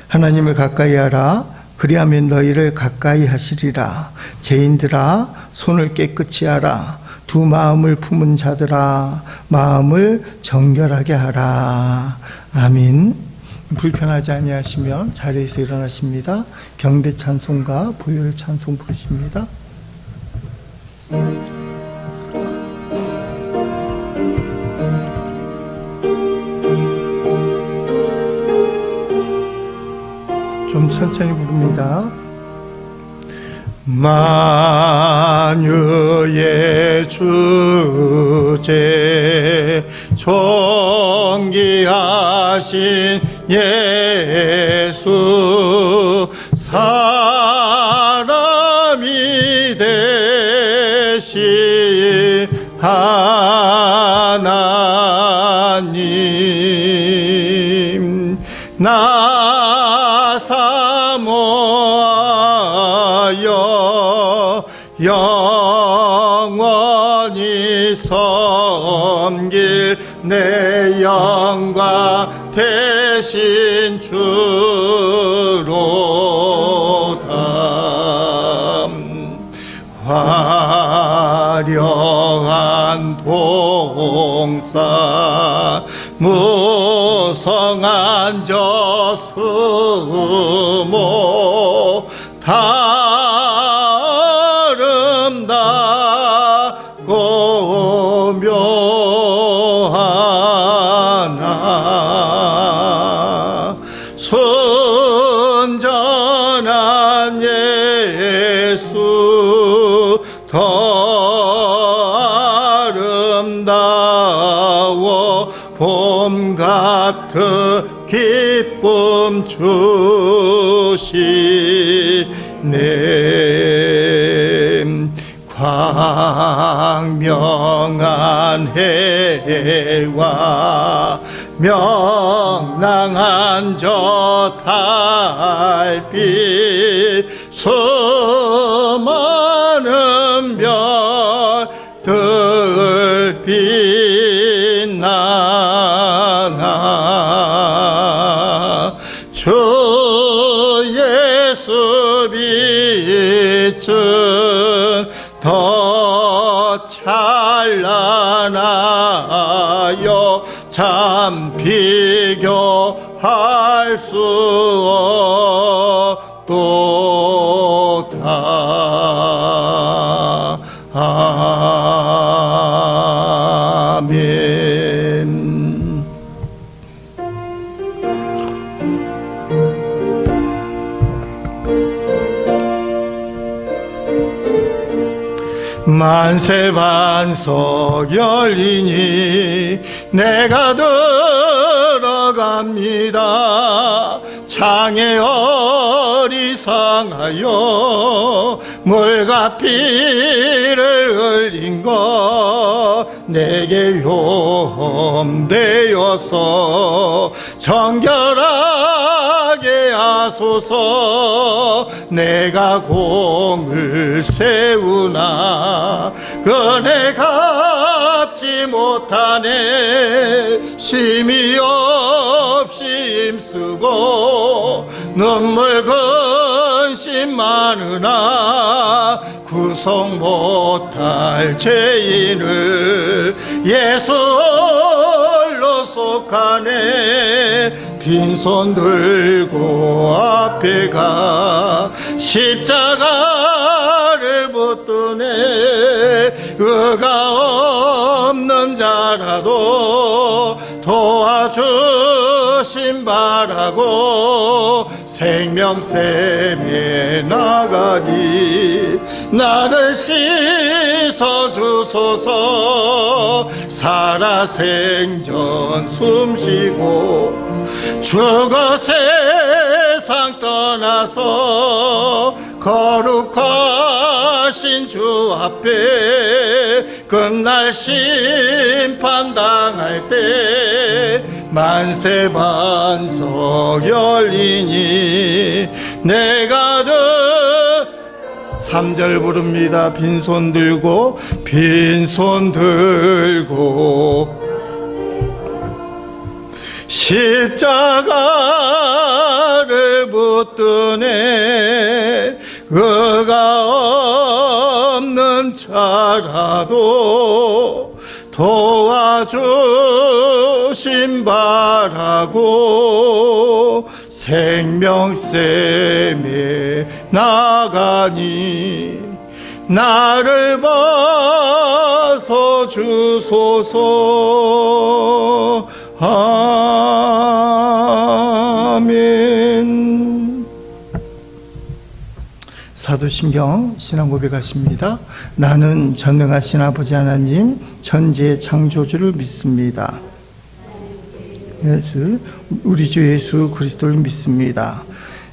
하나님을 가까이 하라. 그리하면 너희를 가까이 하시리라. 죄인들아 손을 깨끗이 하라. 두 마음을 품은 자들아 마음을 정결하게 하라. 아멘. 불편하지 아니하시면 자리에서 일어나십니다. 경배 찬송과 보혈 찬송 부르십니다. 좀 천천히 부릅니다. 만유의 주제 존귀하신 예수 사람이 되신 하나님 나 사모하여 영원히 섬길 내 영광 대신 주로다. 화려한 동산 무성한 저수모 아름답고 묘하나 순전한 예수 더 아름다워 봄 같은 기쁨 주시네. 광명한 해와 명랑한 저 달빛 수많은 별들 빛나나 주 예수 빛은 더 찬란하여 참 비교할 수 없도다. 아멘. 만세 반석 열리니 내가 들어갑니다. 창에 어리상하여 물과 피를 흘린 것 내게 용되어서 정결하게 하소서. 내가 공을 세우나 은혜 갚지 못하네. 심히 없이 힘쓰고 눈물 근심 많으나 구속 못할 죄인을 예수 홀로 속하네. 빈손 들고 앞에 가 십자가를 붙드네. 의가 없는 자라도 도와주심 바라고 생명샘에 나가니 나를 씻어주소서. 살아 생전 숨쉬고 죽어 세상 떠나서 거룩하신 주 앞에 끝날 심판당할 때 만세 반석 열리니 내가 3절 부릅니다. 빈손 들고 십자가를 못 드네. 의가 없는 자라도 도와주심 바라고 생명샘에 나가니 나를 봐서 주소서. 아멘. 사도신경 신앙 고백하십니다. 나는 전능하신 아버지 하나님 천지의 창조주를 믿습니다. 우리 주 예수 그리스도를 믿습니다.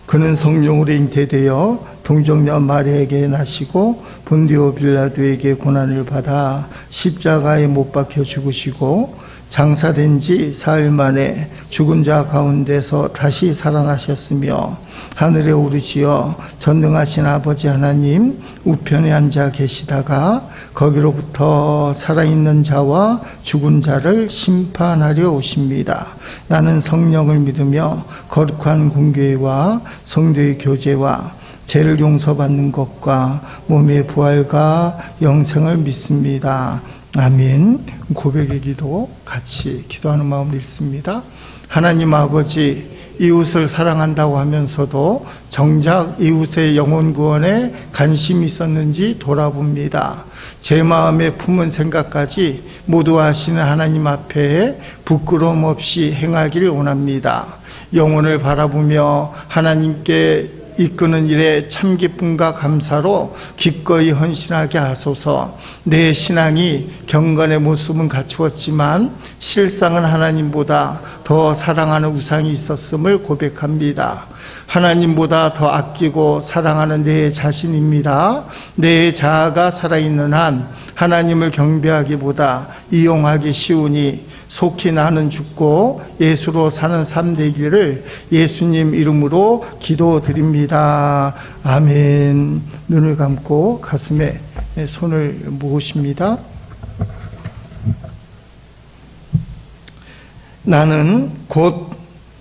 그는 성령으로 잉태되어 동정녀 마리아에게 나시고 본디오 빌라도에게 고난을 받아 십자가에 못 박혀 죽으시고 장사된 지 사흘 만에 죽은 자 가운데서 다시 살아나셨으며 하늘에 오르시어 전능하신 아버지 하나님 우편에 앉아 계시다가 거기로부터 살아있는 자와 죽은 자를 심판하려 오십니다. 나는 성령을 믿으며 거룩한 공교회와 성도의 교제와 죄를 용서받는 것과 몸의 부활과 영생을 믿습니다. 아멘. 고백의 기도 같이 기도하는 마음을 읽습니다. 하나님 아버지, 이웃을 사랑한다고 하면서도 정작 이웃의 영혼 구원에 관심이 있었는지 돌아봅니다. 제 마음에 품은 생각까지 모두 아시는 하나님 앞에 부끄러움 없이 행하기를 원합니다. 영혼을 바라보며 하나님께 이끄는 일에 참 기쁨과 감사로 기꺼이 헌신하게 하소서. 내 신앙이 경건의 모습은 갖추었지만 실상은 하나님보다 더 사랑하는 우상이 있었음을 고백합니다. 하나님보다 더 아끼고 사랑하는 내 자신입니다. 내 자아가 살아있는 한 하나님을 경배하기보다 이용하기 쉬우니 속히 나는 죽고 예수로 사는 삶 되기를 예수님 이름으로 기도드립니다. 아멘. 눈을 감고 가슴에 손을 모으십니다. 나는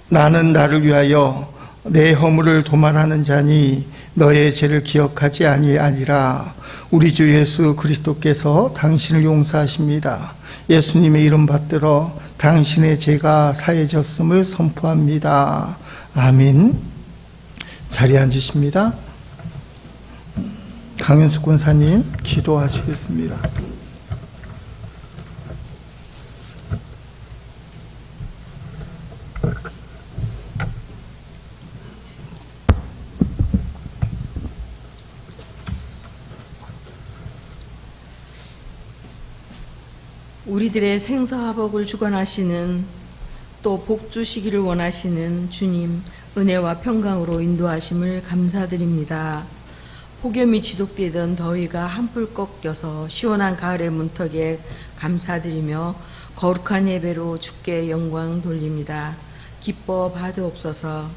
나를 위하여 내 허물을 도말하는 자니 너의 죄를 기억하지 아니하리라. 우리 주 예수 그리스도께서 당신을 용서하십니다. 예수님의 이름 받들어 당신의 죄가 사해졌음을 선포합니다. 아멘. 자리에 앉으십니다. 강윤숙 권사님 기도하시겠습니다. 우리들의 생사화복을 주관하시는, 또 복 주시기를 원하시는 주님 은혜와 평강으로 인도하심을 감사드립니다. 폭염이 지속되던 더위가 한풀 꺾여서 시원한 가을의 문턱에 감사드리며 거룩한 예배로 주께 영광 돌립니다. 기뻐 받으옵소서.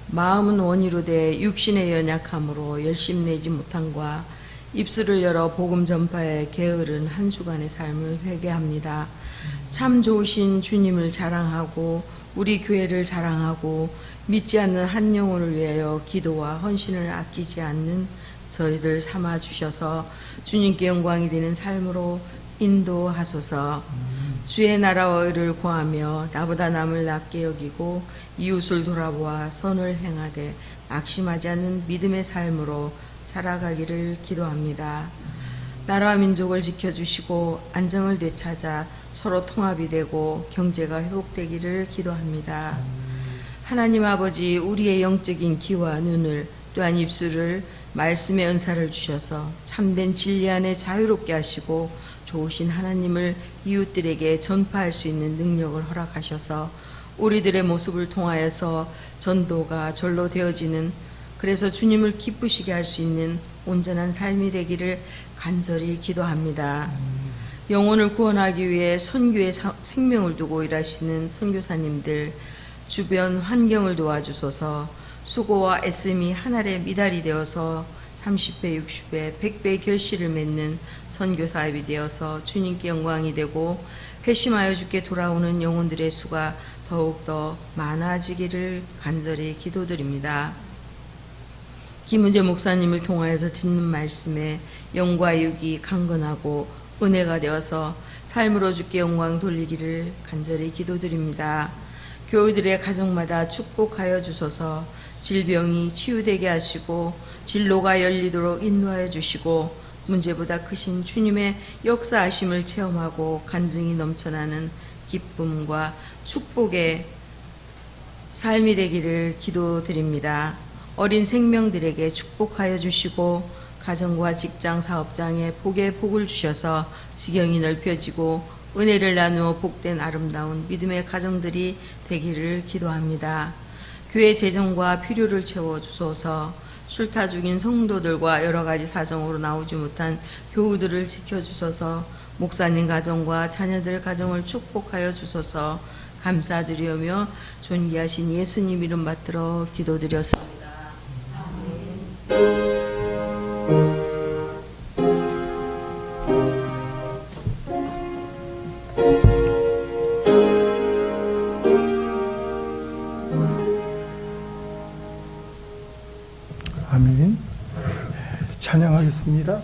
마음은 원이로 돼 육신의 연약함으로 열심내지 못함과 입술을 열어 복음 전파에 게으른 한 주간의 삶을 회개합니다. 참 좋으신 주님을 자랑하고 우리 교회를 자랑하고 믿지 않는 한 영혼을 위하여 기도와 헌신을 아끼지 않는 저희들 삼아 주셔서 주님께 영광이 되는 삶으로 인도하소서. 주의 나라와 의를 구하며 나보다 남을 낮게 여기고 이웃을 돌아보아 선을 행하되 낙심하지 않는 믿음의 삶으로 살아가기를 기도합니다. 나라와 민족을 지켜주시고 안정을 되찾아 서로 통합이 되고 경제가 회복되기를 기도합니다. 하나님 아버지, 우리의 영적인 귀와 눈을 또한 입술을 말씀의 은사를 주셔서 참된 진리 안에 자유롭게 하시고 좋으신 하나님을 이웃들에게 전파할 수 있는 능력을 허락하셔서 우리들의 모습을 통하여서 전도가 절로 되어지는, 그래서 주님을 기쁘시게 할 수 있는 온전한 삶이 되기를 간절히 기도합니다. 영혼을 구원하기 위해 선교에 생명을 두고 일하시는 선교사님들, 주변 환경을 도와주소서. 수고와 애씀이 하늘의 미달이 되어서 30배, 60배, 100배의 결실을 맺는 선교사업이 되어서 주님께 영광이 되고 회심하여 주께 돌아오는 영혼들의 수가 더욱더 많아지기를 간절히 기도드립니다. 김은재 목사님을 통하여서 듣는 말씀에 영과 육이 강건하고 은혜가 되어서 삶으로 주께 영광 돌리기를 간절히 기도드립니다. 교우들의 가정마다 축복하여 주소서. 질병이 치유되게 하시고 진로가 열리도록 인도하여 주시고 문제보다 크신 주님의 역사하심을 체험하고 간증이 넘쳐나는 기쁨과 축복의 삶이 되기를 기도드립니다. 어린 생명들에게 축복하여 주시고 가정과 직장 사업장에 복의 복을 주셔서 지경이 넓혀지고 은혜를 나누어 복된 아름다운 믿음의 가정들이 되기를 기도합니다. 교회 재정과 필요를 채워 주소서. 술타 죽인 성도들과 여러 가지 사정으로 나오지 못한 교우들을 지켜주소서. 목사님 가정과 자녀들 가정을 축복하여 주소서. 감사드리오며 존귀하신 예수님 이름 받들어 기도드렸습니다. 아멘. 찬양하겠습니다.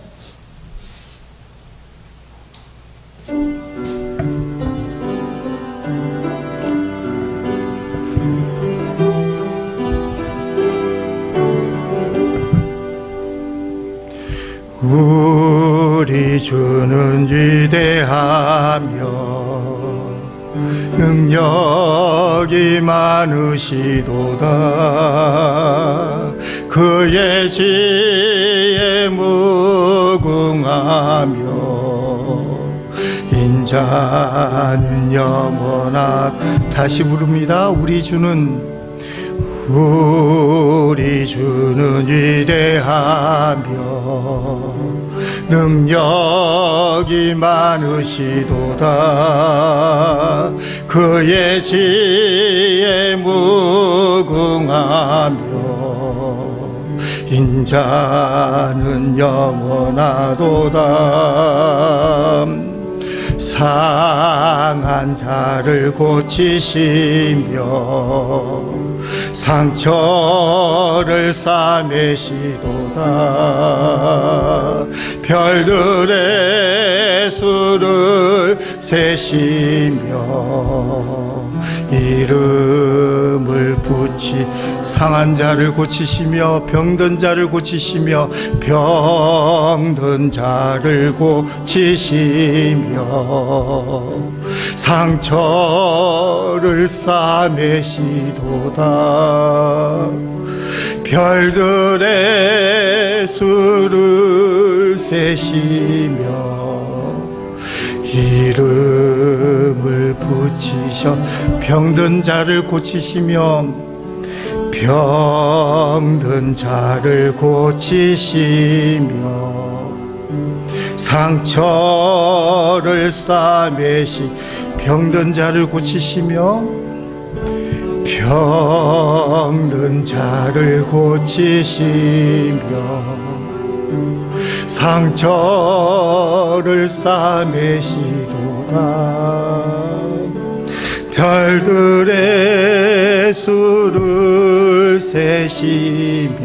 우리 주는 위대하며 능력이 많으시도다. 그의 지혜 무궁하며 인자는 영원하. 다시 부릅니다. 우리 주는 위대하며 능력이 많으시도다. 그의 지혜 무궁하며 인자는 영원하도다. 상한 자를 고치시며 상처를 싸매시도다. 별들의 수를 세시며 이름을 붙이 상한 자를 고치시며 병든 자를 고치시며 병든 자를 고치시며 상처를 싸매시도다. 별들의 수를 세시며 이름을 붙이셔 병든 자를 고치시며 병든 자를 고치시며 상처를 싸매시 병든 자를 고치시며 병든 자를 고치시며 상처를 싸매시도다. 별들의 수를 세시며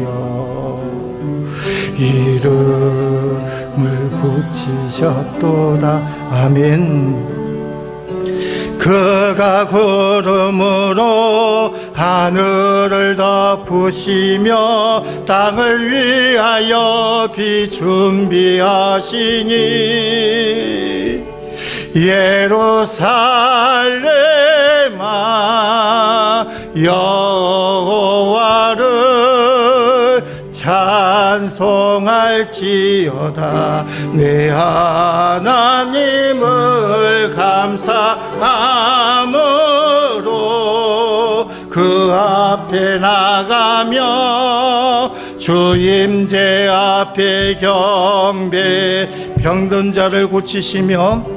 이름을 붙이셨도다. 아멘. 그가 구름으로 하늘을 덮으시며 땅을 위하여 비 준비하시니 예루살렘아 여호와를 찬송할지어다. 내 하나님을 감사함으로 그 앞에 나가며 주 임재 앞에 경배. 병든 자를 고치시며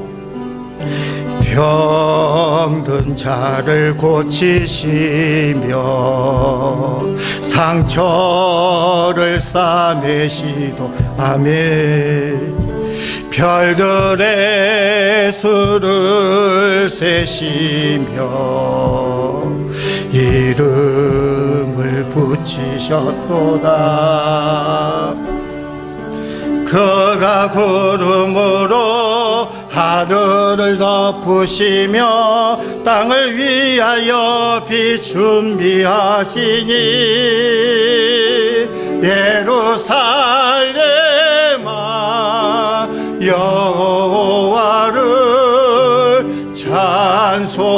병든 자를 고치시며 상처를 싸매시도. 아멘. 별들의 수를 세시며 이름을 붙이 고치셨도다. 그가 구름으로 하늘을 덮으시며 땅을 위하여 빛 준비하시니 예루살렘아 여호와를 찬송할지어다.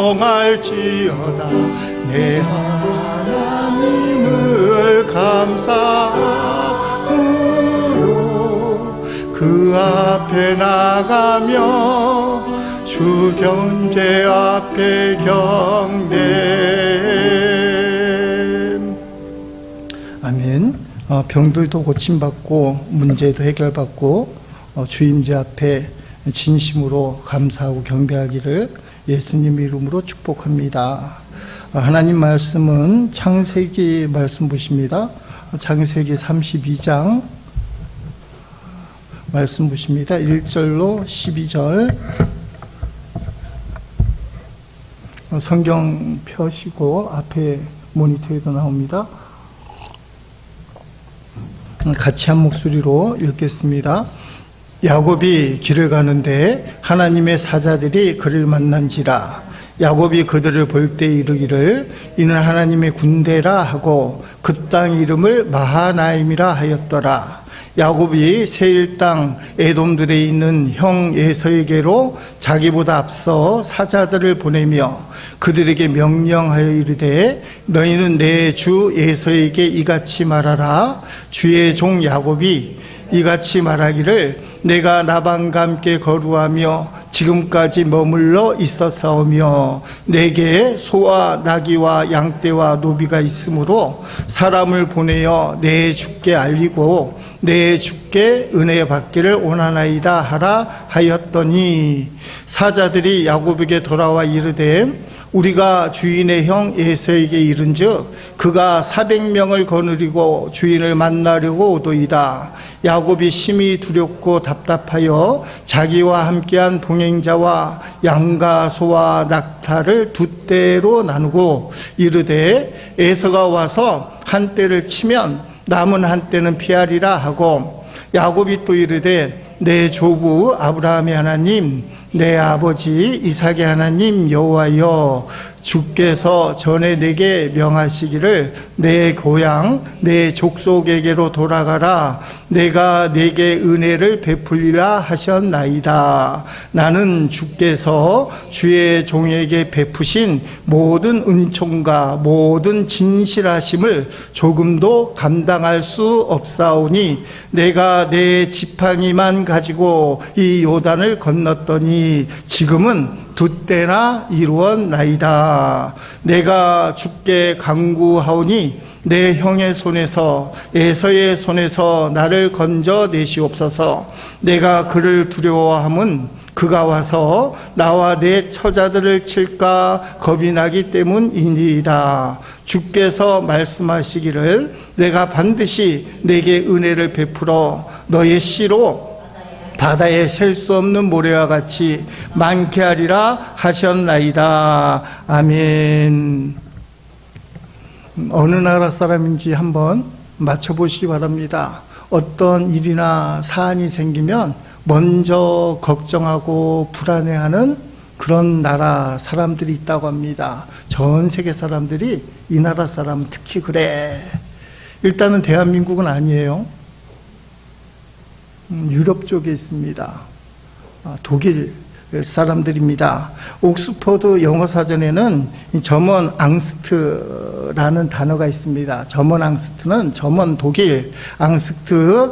내 하나님을 감사함으로 그 앞에 나가며 주 견제 앞에 경배. 아멘. 병들도 고침받고 문제도 해결받고 주임제 앞에 진심으로 감사하고 경배하기를 예수님 이름으로 축복합니다. 하나님 말씀은 창세기 말씀 보십니다. 창세기 32장 말씀 보십니다. 1절로 12절 성경 펴시고 앞에 모니터에도 나옵니다. 같이 한 목소리로 읽겠습니다. 야곱이 길을 가는데 하나님의 사자들이 그를 만난지라. 야곱이 그들을 볼 때 이르기를 이는 하나님의 군대라 하고 그 땅 이름을 마하나임이라 하였더라. 야곱이 세일 땅 에돔들에 있는 형 에서에게로 자기보다 앞서 사자들을 보내며 그들에게 명령하여 이르되 너희는 내 주 에서에게 이같이 말하라. 주의 종 야곱이 이같이 말하기를 내가 라반과 함께 거루하며 지금까지 머물러 있었사오며 내게 소와 나귀와 양떼와 노비가 있으므로 사람을 보내어 내 주께 알리고 내 주께 은혜 받기를 원하나이다 하라 하였더니 사자들이 야곱에게 돌아와 이르되 우리가 주인의 형 에서에게 이른즉 그가 400명을 거느리고 주인을 만나려고 오도이다. 야곱이 심히 두렵고 답답하여 자기와 함께한 동행자와 양과 소와 낙타를 두 떼로 나누고 이르되 에서가 와서 한 떼를 치면 남은 한 떼는 피하리라 하고 야곱이 또 이르되 내 조부 아브라함의 하나님 내 아버지 이삭의 하나님 여호와여 주께서 전에 내게 명하시기를 내 고향 내 족속에게로 돌아가라. 내가 내게 은혜를 베풀리라 하셨나이다. 나는 주께서 주의 종에게 베푸신 모든 은총과 모든 진실하심을 조금도 감당할 수 없사오니 내가 내 지팡이만 가지고 이 요단을 건넜더니 지금은 두 때나 이루었나이다. 내가 주께 간구하오니 내 형의 손에서 에서의 손에서 나를 건져 내시옵소서. 내가 그를 두려워함은 그가 와서 나와 내 처자들을 칠까 겁이 나기 때문이니이다. 주께서 말씀하시기를 내가 반드시 내게 은혜를 베풀어 너의 씨로 바다에 셀 수 없는 모래와 같이 많게 하리라 하셨나이다. 아멘. 어느 나라 사람인지 한번 맞춰보시기 바랍니다. 어떤 일이나 사안이 생기면 먼저 걱정하고 불안해하는 그런 나라 사람들이 있다고 합니다. 전 세계 사람들이 이 나라 사람은 특히 그래. 일단은 대한민국은 아니에요. 유럽 쪽에 있습니다. 독일 사람들입니다. 옥스퍼드 영어사전에는 점원 앙스트라는 단어가 있습니다. 점원 앙스트는 점원 독일, 앙스트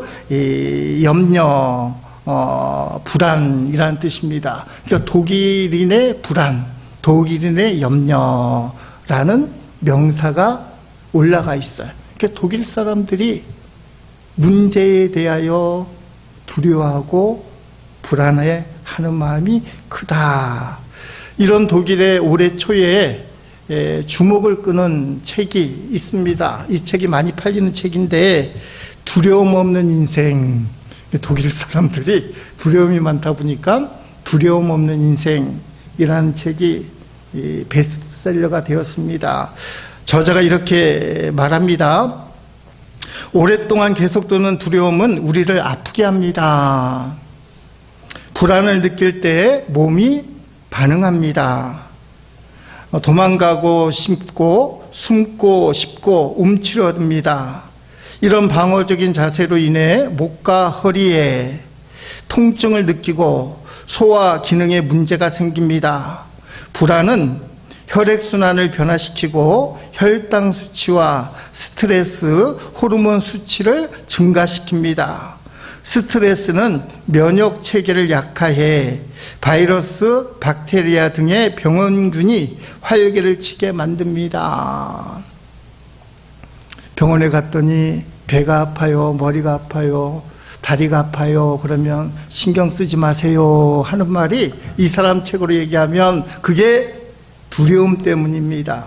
염려, 불안이라는 뜻입니다. 그러니까 독일인의 불안, 독일인의 염려라는 명사가 올라가 있어요. 그러니까 독일 사람들이 문제에 대하여 두려워하고 불안해하는 마음이 크다. 이런 독일의 올해 초에 주목을 끄는 책이 있습니다. 이 책이 많이 팔리는 책인데 두려움 없는 인생. 독일 사람들이 두려움이 많다 보니까 두려움 없는 인생이라는 책이 베스트셀러가 되었습니다. 저자가 이렇게 말합니다. 오랫동안 계속되는 두려움은 우리를 아프게 합니다. 불안을 느낄 때 몸이 반응합니다. 도망가고 싶고 숨고 싶고 움츠러듭니다. 이런 방어적인 자세로 인해 목과 허리에 통증을 느끼고 소화 기능에 문제가 생깁니다. 불안은 혈액순환을 변화시키고 혈당 수치와 스트레스 호르몬 수치를 증가시킵니다. 스트레스는 면역 체계를 약화해 바이러스, 박테리아 등의 병원균이 활개를 치게 만듭니다. 병원에 갔더니 배가 아파요, 머리가 아파요, 다리가 아파요. 그러면 신경 쓰지 마세요 하는 말이 이 사람 책으로 얘기하면 그게 두려움 때문입니다.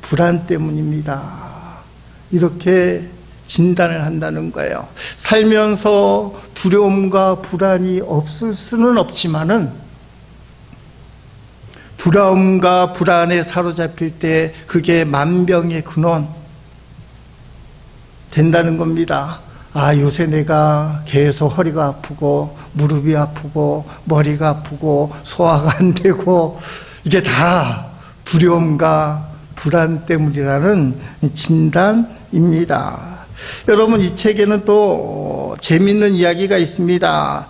불안 때문입니다. 이렇게 진단을 한다는 거예요. 살면서 두려움과 불안이 없을 수는 없지만은 두려움과 불안에 사로잡힐 때 그게 만병의 근원 된다는 겁니다. 아, 요새 내가 계속 허리가 아프고 무릎이 아프고 머리가 아프고 소화가 안 되고 이게 다 두려움과 불안 때문이라는 진단입니다. 여러분, 이 책에는 또 재미있는 이야기가 있습니다.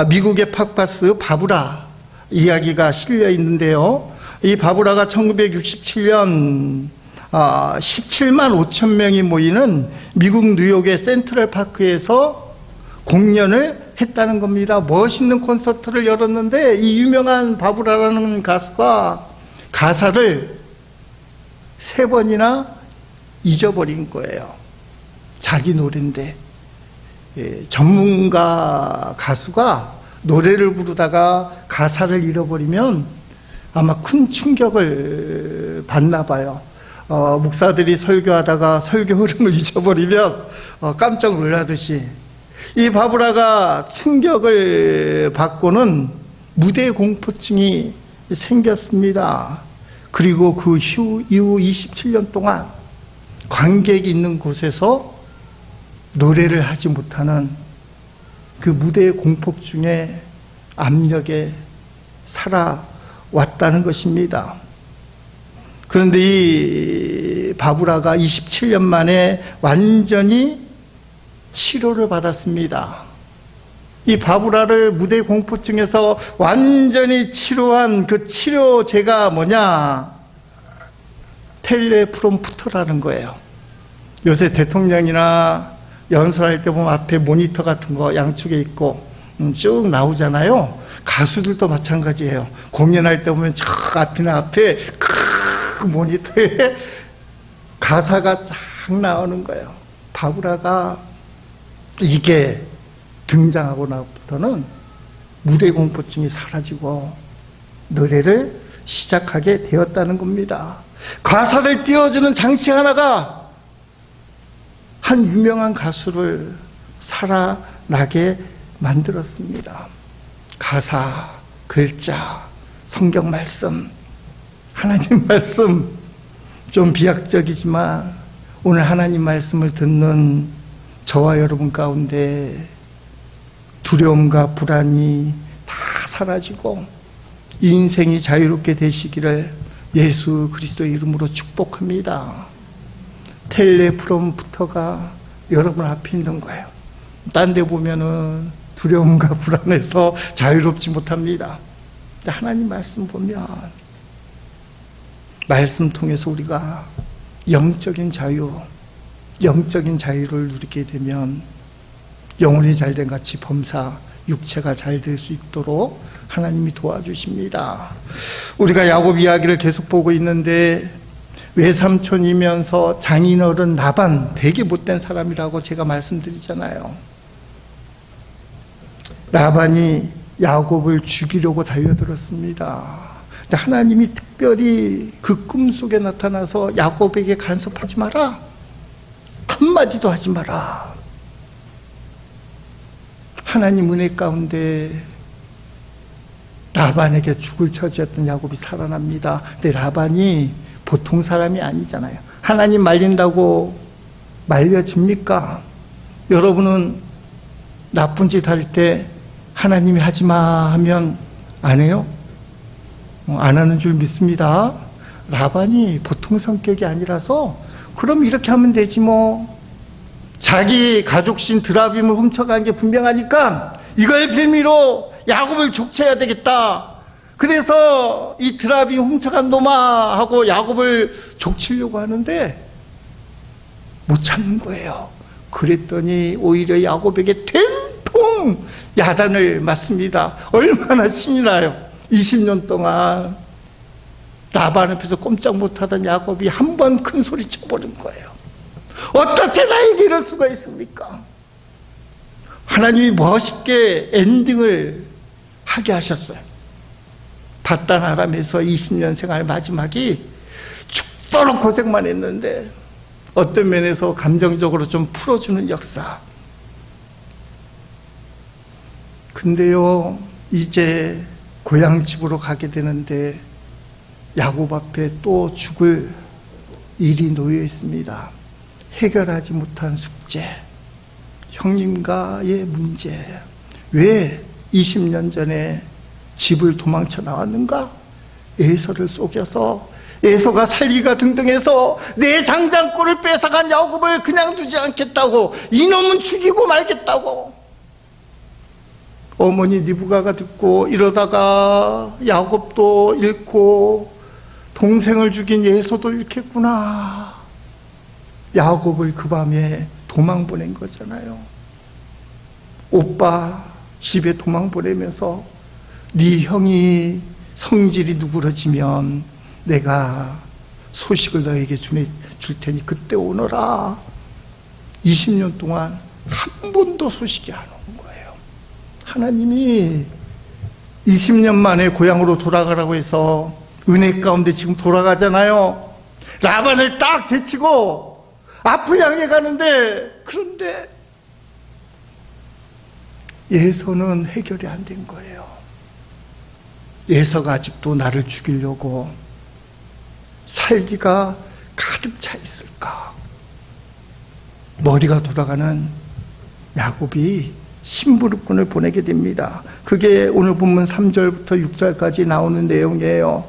미국의 팍바스 바브라 이야기가 실려 있는데요. 이 바브라가 1967년 17만 5천 명이 모이는 미국 뉴욕의 센트럴파크에서 공연을 했다는 겁니다. 멋있는 콘서트를 열었는데 이 유명한 바브라라는 가수가 가사를 3번이나 잊어버린 거예요. 자기 노래인데. 전문가 가수가 노래를 부르다가 가사를 잃어버리면 아마 큰 충격을 받나 봐요. 목사들이 설교하다가 설교 흐름을 잊어버리면 깜짝 놀라듯이 이 바브라가 충격을 받고는 무대 공포증이 생겼습니다. 그리고 그 이후 27년 동안 관객이 있는 곳에서 노래를 하지 못하는 그 무대의 공포증의 압력에 살아왔다는 것입니다. 그런데 이 바브라가 27년 만에 완전히 치료를 받았습니다. 이 바브라를 무대 공포증에서 완전히 치료한 그 치료제가 뭐냐? 텔레프롬프터라는 거예요. 요새 대통령이나 연설할 때 보면 앞에 모니터 같은 거 양쪽에 있고 쭉 나오잖아요. 가수들도 마찬가지예요. 공연할 때 보면 저 앞에 그 모니터에 가사가 쫙 나오는 거예요. 바브라가 이게 등장하고 나부터는 무대 공포증이 사라지고 노래를 시작하게 되었다는 겁니다. 가사를 띄워주는 장치 하나가 한 유명한 가수를 살아나게 만들었습니다. 가사, 글자, 성경 말씀, 하나님 말씀, 좀 비약적이지만 오늘 하나님 말씀을 듣는 저와 여러분 가운데 두려움과 불안이 다 사라지고 인생이 자유롭게 되시기를 예수 그리스도의 이름으로 축복합니다. 텔레프롬프터가 여러분 앞에 있는 거예요. 딴 데 보면은 두려움과 불안해서 자유롭지 못합니다. 근데 하나님 말씀 보면 말씀 통해서 우리가 영적인 자유를 누리게 되면 영혼이 잘된 같이 범사 육체가 잘 될 수 있도록 하나님이 도와주십니다. 우리가 야곱 이야기를 계속 보고 있는데 외삼촌이면서 장인어른 라반 되게 못된 사람이라고 제가 말씀드리잖아요. 라반이 야곱을 죽이려고 달려들었습니다. 근데 하나님이 특별히 그 꿈속에 나타나서 야곱에게 간섭하지 마라. 한마디도 하지 마라. 하나님 은혜 가운데 라반에게 죽을 처지였던 야곱이 살아납니다. 근데 라반이 보통 사람이 아니잖아요. 하나님 말린다고 말려집니까? 여러분은 나쁜 짓 할 때 하나님이 하지 마 하면 안 해요? 안 하는 줄 믿습니다. 라반이 보통 성격이 아니라서 그럼 이렇게 하면 되지 뭐. 자기 가족신 드라빔을 훔쳐간 게 분명하니까 이걸 빌미로 야곱을 족쳐야 되겠다. 그래서 이 드라빔 훔쳐간 놈아 하고 야곱을 족치려고 하는데 못 참는 거예요. 그랬더니 오히려 야곱에게 된통 야단을 맞습니다. 얼마나 신이 나요. 20년 동안 라반 앞에서 꼼짝 못하던 야곱이 한 번 큰 소리 쳐버린 거예요. 어떻게 나에게 이럴 수가 있습니까? 하나님이 멋있게 엔딩을 하게 하셨어요. 바단 아람에서 20년 생활 마지막이 죽도록 고생만 했는데 어떤 면에서 감정적으로 좀 풀어주는 역사. 근데요, 이제 고향 집으로 가게 되는데 야곱 앞에 또 죽을 일이 놓여 있습니다. 해결하지 못한 숙제, 형님과의 문제. 왜 20년 전에 집을 도망쳐 나왔는가? 에서를 속여서 에서가 살기가 등등해서 내 장장꼴을 뺏어간 야곱을 그냥 두지 않겠다고, 이놈은 죽이고 말겠다고. 어머니 리브가가 듣고 이러다가 야곱도 잃고 동생을 죽인 에서도 잃겠구나. 야곱을 그 밤에 도망 보낸 거잖아요. 오빠 집에 도망 보내면서 네 형이 성질이 누그러지면 내가 소식을 너에게 줄 테니 그때 오너라. 20년 동안 한 번도 소식이 안 온 거예요. 하나님이 20년 만에 고향으로 돌아가라고 해서 은혜 가운데 지금 돌아가잖아요. 라반을 딱 제치고 앞을 향해 가는데, 그런데 에서는 해결이 안 된 거예요. 에서가 아직도 나를 죽이려고 살기가 가득 차 있을까? 머리가 돌아가는 야곱이 심부름꾼을 보내게 됩니다. 그게 오늘 본문 3절부터 6절까지 나오는 내용이에요.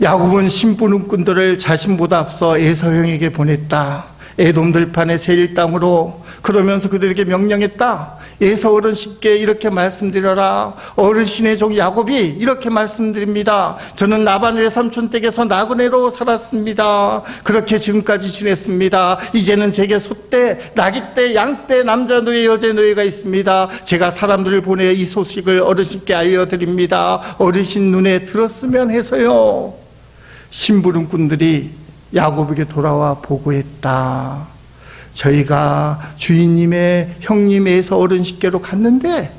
야곱은 심부름꾼들을 자신보다 앞서 에서 형에게 보냈다. 에돔 들판의 세일 땅으로. 그러면서 그들에게 명령했다. 에서 어르신께 이렇게 말씀드려라. 어르신의 종 야곱이 이렇게 말씀드립니다. 저는 라반 외삼촌 댁에서 나그네로 살았습니다. 그렇게 지금까지 지냈습니다. 이제는 제게 소떼, 나귀떼, 양떼, 남자 노예, 여자 노예가 있습니다. 제가 사람들을 보내 이 소식을 어르신께 알려드립니다. 어르신 눈에 들었으면 해서요. 심부름꾼들이 야곱에게 돌아와 보고했다. 저희가 주인님의 형님에서 어르신께로 갔는데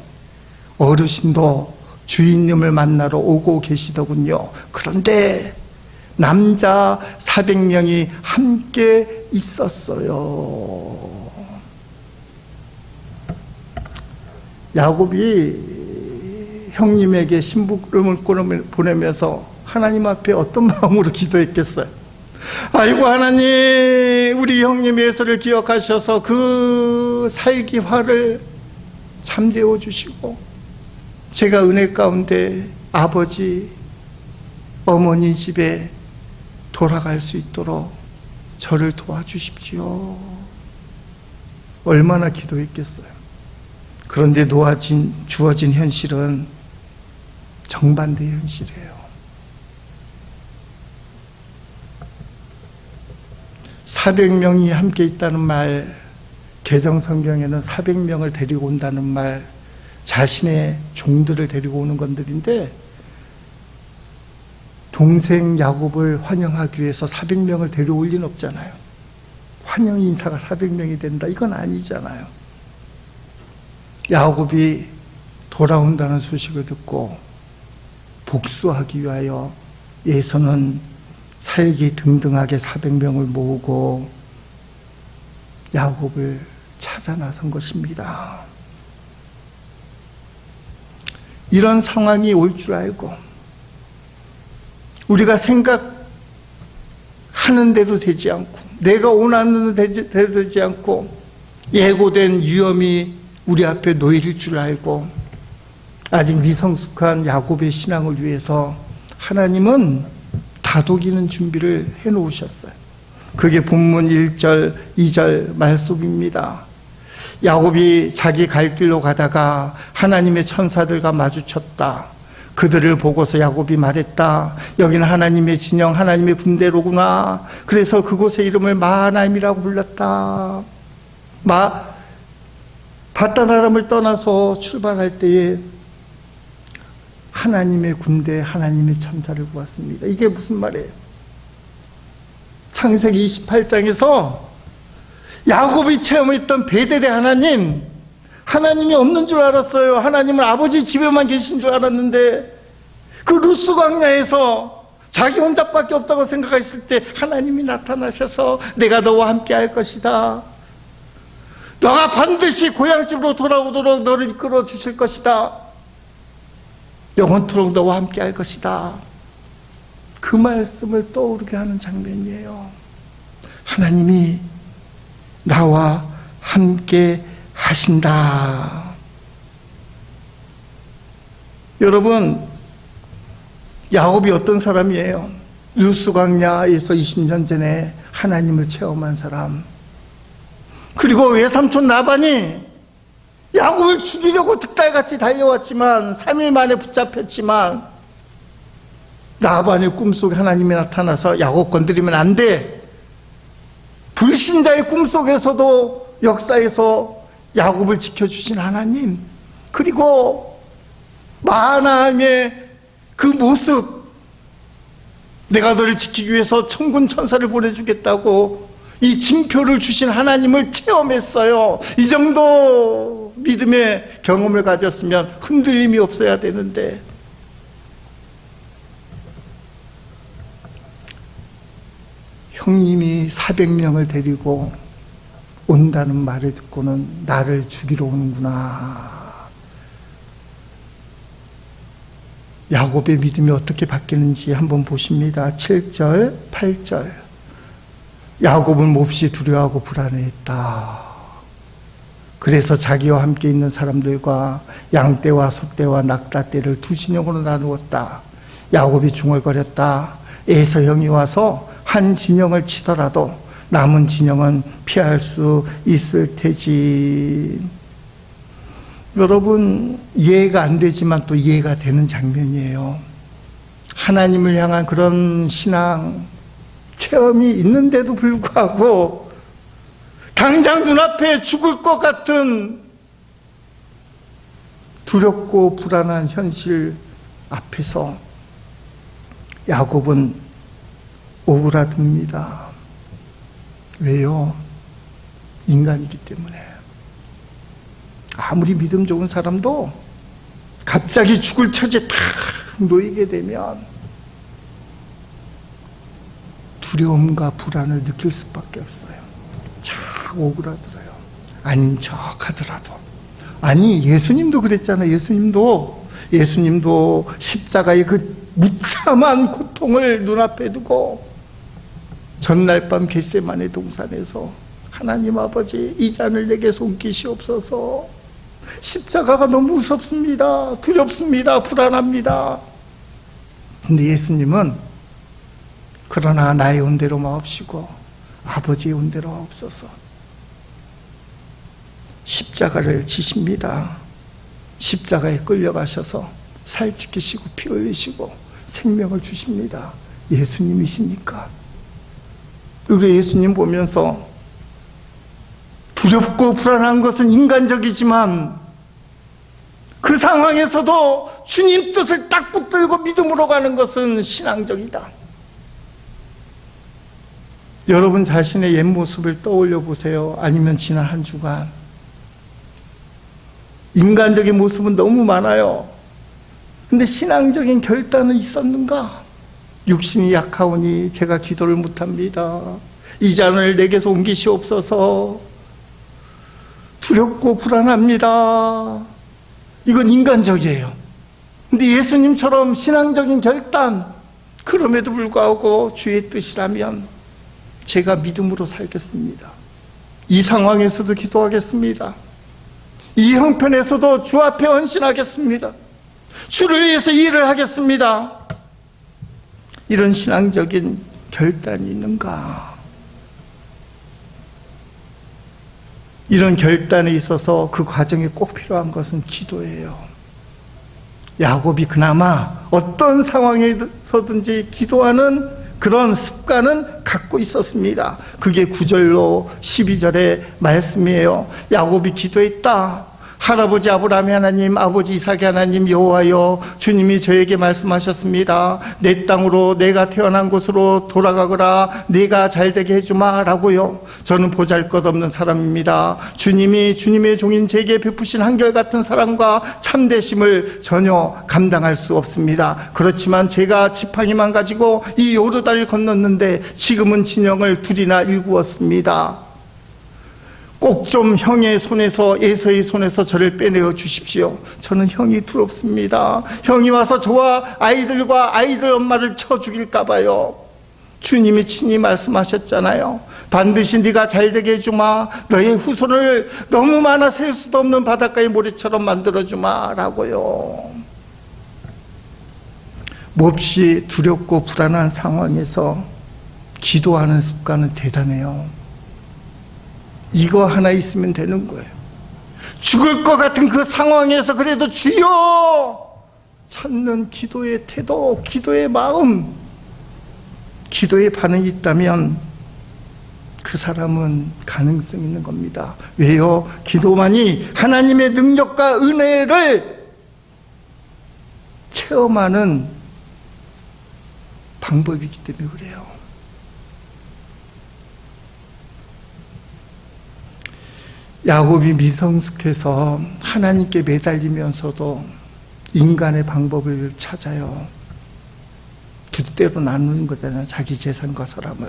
어르신도 주인님을 만나러 오고 계시더군요. 그런데 남자 400명이 함께 있었어요. 야곱이 형님에게 심부름꾼을 보내면서 하나님 앞에 어떤 마음으로 기도했겠어요? 아이고 하나님, 우리 형님 에서를 기억하셔서 그 살기화를 잠재워 주시고 제가 은혜 가운데 아버지 어머니 집에 돌아갈 수 있도록 저를 도와주십시오. 얼마나 기도했겠어요. 그런데 주어진 현실은 정반대 현실이에요. 400명이 함께 있다는 말, 개정성경에는 400명을 데리고 온다는 말, 자신의 종들을 데리고 오는 건들인데, 동생 야곱을 환영하기 위해서 400명을 데려올 리는 없잖아요. 환영 인사가 400명이 된다, 이건 아니잖아요. 야곱이 돌아온다는 소식을 듣고 복수하기 위하여 에서는 살기 등등하게 400명을 모으고 야곱을 찾아 나선 것입니다. 이런 상황이 올 줄 알고 우리가 생각하는데도 되지 않고 내가 원하는 데도 되지 않고 예고된 위험이 우리 앞에 놓일 줄 알고 아직 미성숙한 야곱의 신앙을 위해서 하나님은 다독이는 준비를 해놓으셨어요. 그게 본문 1절, 2절 말씀입니다. 야곱이 자기 갈 길로 가다가 하나님의 천사들과 마주쳤다. 그들을 보고서 야곱이 말했다. 여기는 하나님의 진영, 하나님의 군대로구나. 그래서 그곳의 이름을 마하나임이라고 불렀다. 바다나람을 떠나서 출발할 때에 하나님의 군대, 하나님의 천사를 보았습니다. 이게 무슨 말이에요? 창세기 28장에서 야곱이 체험했던 베델의 하나님, 하나님이 없는 줄 알았어요. 하나님은 아버지 집에만 계신 줄 알았는데 그 루스 광야에서 자기 혼자밖에 없다고 생각했을 때 하나님이 나타나셔서 내가 너와 함께 할 것이다. 너가 반드시 고향집으로 돌아오도록 너를 이끌어 주실 것이다. 영원토록 너와 함께 할 것이다. 그 말씀을 떠오르게 하는 장면이에요. 하나님이 나와 함께 하신다. 여러분, 야곱이 어떤 사람이에요? 루스 광야에서 20년 전에 하나님을 체험한 사람. 그리고 외삼촌 라반이 야곱을 죽이려고 득달같이 달려왔지만 3일 만에 붙잡혔지만 라반의 꿈속에 하나님이 나타나서 야곱 건드리면 안 돼. 불신자의 꿈속에서도 역사에서 야곱을 지켜주신 하나님, 그리고 마하나임의 그 모습, 내가 너를 지키기 위해서 천군 천사를 보내주겠다고 이 징표를 주신 하나님을 체험했어요. 이 정도 믿음의 경험을 가졌으면 흔들림이 없어야 되는데 형님이 400명을 데리고 온다는 말을 듣고는 나를 죽이러 오는구나. 야곱의 믿음이 어떻게 바뀌는지 한번 보십니다. 7절, 8절. 야곱은 몹시 두려워하고 불안해했다. 그래서 자기와 함께 있는 사람들과 양떼와 소떼와 낙타떼를 두 진영으로 나누었다. 야곱이 중얼거렸다. 에서 형이 와서 한 진영을 치더라도 남은 진영은 피할 수 있을 테지. 여러분, 이해가 안 되지만 또 이해가 되는 장면이에요. 하나님을 향한 그런 신앙 체험이 있는데도 불구하고 당장 눈앞에 죽을 것 같은 두렵고 불안한 현실 앞에서 야곱은 오그라듭니다. 왜요? 인간이기 때문에. 아무리 믿음 좋은 사람도 갑자기 죽을 처지에 탁 놓이게 되면 두려움과 불안을 느낄 수밖에 없어요. 참 오그라들어요. 아닌 척 하더라도. 아니, 예수님도 그랬잖아요. 예수님도 십자가의 그 무참한 고통을 눈앞에 두고 전날 밤 겟세마네 동산에서 하나님 아버지, 이 잔을 내게서 옮기시옵소서. 십자가가 너무 무섭습니다. 두렵습니다. 불안합니다. 근데 예수님은 그러나 나의 온대로 마옵시고 아버지의 온대로 마옵소서. 십자가를 지십니다. 십자가에 끌려가셔서 살 지키시고 피 흘리시고 생명을 주십니다. 예수님이시니까. 우리 예수님 보면서 두렵고 불안한 것은 인간적이지만 그 상황에서도 주님 뜻을 딱 붙들고 믿음으로 가는 것은 신앙적이다. 여러분 자신의 옛 모습을 떠올려 보세요. 아니면 지난 한 주간. 인간적인 모습은 너무 많아요. 근데 신앙적인 결단은 있었는가? 육신이 약하오니 제가 기도를 못합니다. 이 잔을 내게서 옮기시옵소서. 두렵고 불안합니다. 이건 인간적이에요. 근데 예수님처럼 신앙적인 결단, 그럼에도 불구하고 주의 뜻이라면 제가 믿음으로 살겠습니다. 이 상황에서도 기도하겠습니다. 이 형편에서도 주 앞에 헌신하겠습니다. 주를 위해서 일을 하겠습니다. 이런 신앙적인 결단이 있는가? 이런 결단에 있어서 그 과정에 꼭 필요한 것은 기도예요. 야곱이 그나마 어떤 상황에서든지 기도하는 그런 습관은 갖고 있었습니다. 그게 9절로 12절의 말씀이에요. 야곱이 기도했다. 할아버지 아브라함의 하나님, 아버지 이삭의 하나님 여호와여, 주님이 저에게 말씀하셨습니다. 내 땅으로, 내가 태어난 곳으로 돌아가거라. 네가 잘되게 해주마 라고요. 저는 보잘것없는 사람입니다. 주님이 주님의 종인 제게 베푸신 한결같은 사랑과 참되심을 전혀 감당할 수 없습니다. 그렇지만 제가 지팡이만 가지고 이 요르단을 건넜는데 지금은 진영을 둘이나 일구었습니다. 꼭 좀 형의 손에서, 에서의 손에서 저를 빼내어 주십시오. 저는 형이 두렵습니다. 형이 와서 저와 아이들과 아이들 엄마를 쳐 죽일까 봐요. 주님이 친히 말씀하셨잖아요. 반드시 네가 잘되게 해주마. 너의 후손을 너무 많아 셀 수도 없는 바닷가의 모래처럼 만들어주마 라고요. 몹시 두렵고 불안한 상황에서 기도하는 습관은 대단해요. 이거 하나 있으면 되는 거예요. 죽을 것 같은 그 상황에서 그래도 주여 찾는 기도의 태도, 기도의 마음, 기도의 반응이 있다면 그 사람은 가능성 있는 겁니다. 왜요? 기도만이 하나님의 능력과 은혜를 체험하는 방법이기 때문에 그래요. 야곱이 미성숙해서 하나님께 매달리면서도 인간의 방법을 찾아요. 두 대로 나누는 거잖아요. 자기 재산과 사람을.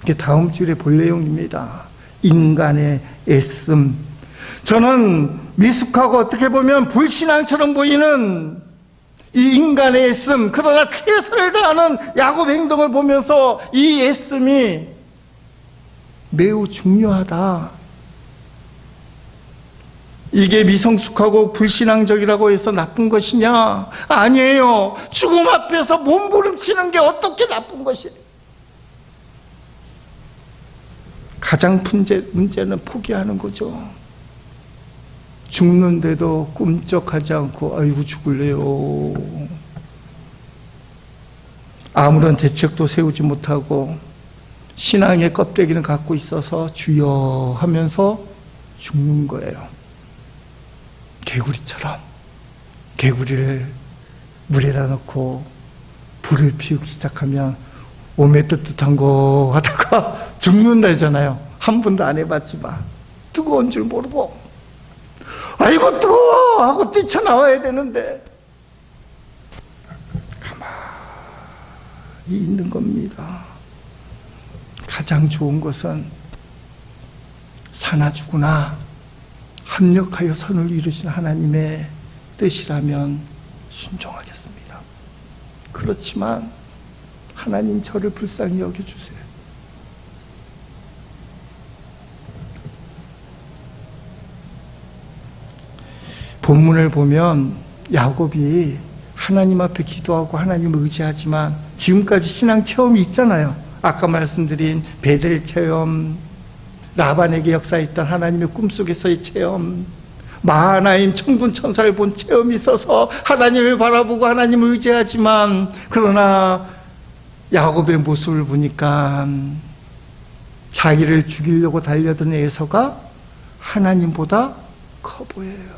이게 다음 주에 볼 내용입니다. 인간의 애씀. 저는 미숙하고 어떻게 보면 불신앙처럼 보이는 이 인간의 애씀, 그러나 최선을 다하는 야곱 행동을 보면서 이 애씀이 매우 중요하다. 이게 미성숙하고 불신앙적이라고 해서 나쁜 것이냐? 아니에요. 죽음 앞에서 몸부림치는 게 어떻게 나쁜 것이에요? 가장 문제는 포기하는 거죠. 죽는데도 꿈쩍하지 않고 아이고 죽을래요. 아무런 대책도 세우지 못하고 신앙의 껍데기는 갖고 있어서 주여 하면서 죽는 거예요. 개구리처럼 개구리를 물에다 넣고 불을 피우기 시작하면 오메 뜨뜻한 거 하다가 죽는다 하잖아요. 한 번도 안 해봤지만 뜨거운 줄 모르고 아이고 뜨거워 하고 뛰쳐나와야 되는데 가만히 있는 겁니다. 가장 좋은 것은 사나 죽으나 합력하여 선을 이루신 하나님의 뜻이라면 순종하겠습니다. 그렇지만 하나님 저를 불쌍히 여겨주세요. 본문을 보면 야곱이 하나님 앞에 기도하고 하나님을 의지하지만 지금까지 신앙 체험이 있잖아요. 아까 말씀드린 베델 체험, 라반에게 역사했던 하나님의 꿈속에서의 체험, 마하나임 천군 천사를 본 체험이 있어서 하나님을 바라보고 하나님을 의지하지만 그러나 야곱의 모습을 보니까 자기를 죽이려고 달려든 에서가 하나님보다 커 보여요.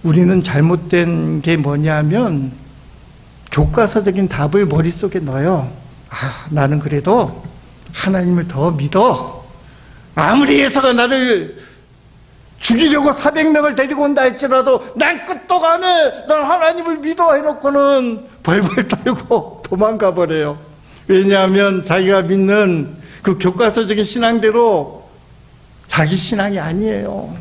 우리는 잘못된 게 뭐냐면 교과서적인 답을 머릿속에 넣어요. 나는 그래도 하나님을 더 믿어. 아무리 에서가 나를 죽이려고 400명을 데리고 온다 할지라도 난 끝도 가네. 난 하나님을 믿어 해놓고는 벌벌 떨고 도망가 버려요. 왜냐하면 자기가 믿는 그 교과서적인 신앙대로 자기 신앙이 아니에요.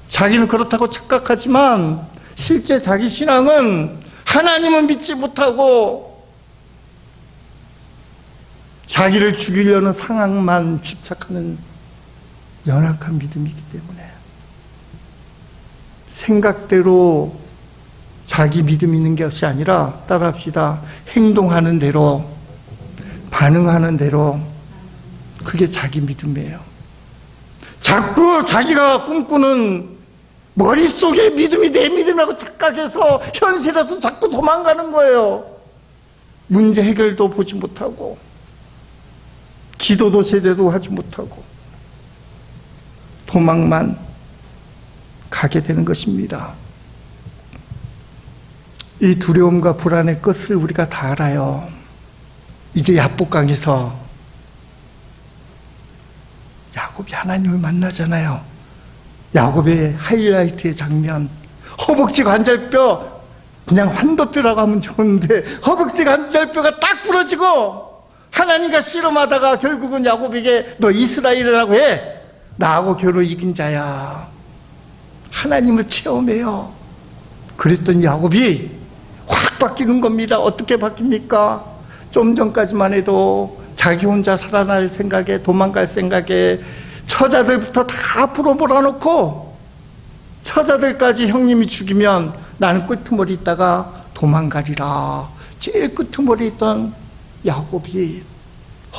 자기는 그렇다고 착각하지만 실제 자기 신앙은 하나님은 믿지 못하고 자기를 죽이려는 상황만 집착하는 연약한 믿음이기 때문에 생각대로 자기 믿음 있는 것이 아니라 따라합시다. 행동하는 대로, 반응하는 대로, 그게 자기 믿음이에요. 자꾸 자기가 꿈꾸는 머릿속에 믿음이 내 믿음이라고 착각해서 현실에서 자꾸 도망가는 거예요. 문제 해결도 보지 못하고 기도도 제대로 하지 못하고 도망만 가게 되는 것입니다. 이 두려움과 불안의 끝을 우리가 다 알아요. 이제 야복강에서 야곱이 하나님을 만나잖아요. 야곱의 하이라이트의 장면, 허벅지 관절뼈, 그냥 환도뼈라고 하면 좋은데 허벅지 관절뼈가 딱 부러지고 하나님과 씨름하다가 결국은 야곱에게 너 이스라엘이라고 해, 나하고 겨루 이긴 자야. 하나님을 체험해요. 그랬더니 야곱이 확 바뀌는 겁니다. 어떻게 바뀝니까? 좀 전까지만 해도 자기 혼자 살아날 생각에, 도망갈 생각에 처자들부터 다 풀어몰아놓고 처자들까지 형님이 죽이면 나는 끄트머리 있다가 도망가리라. 제일 끄트머리 있던 야곱이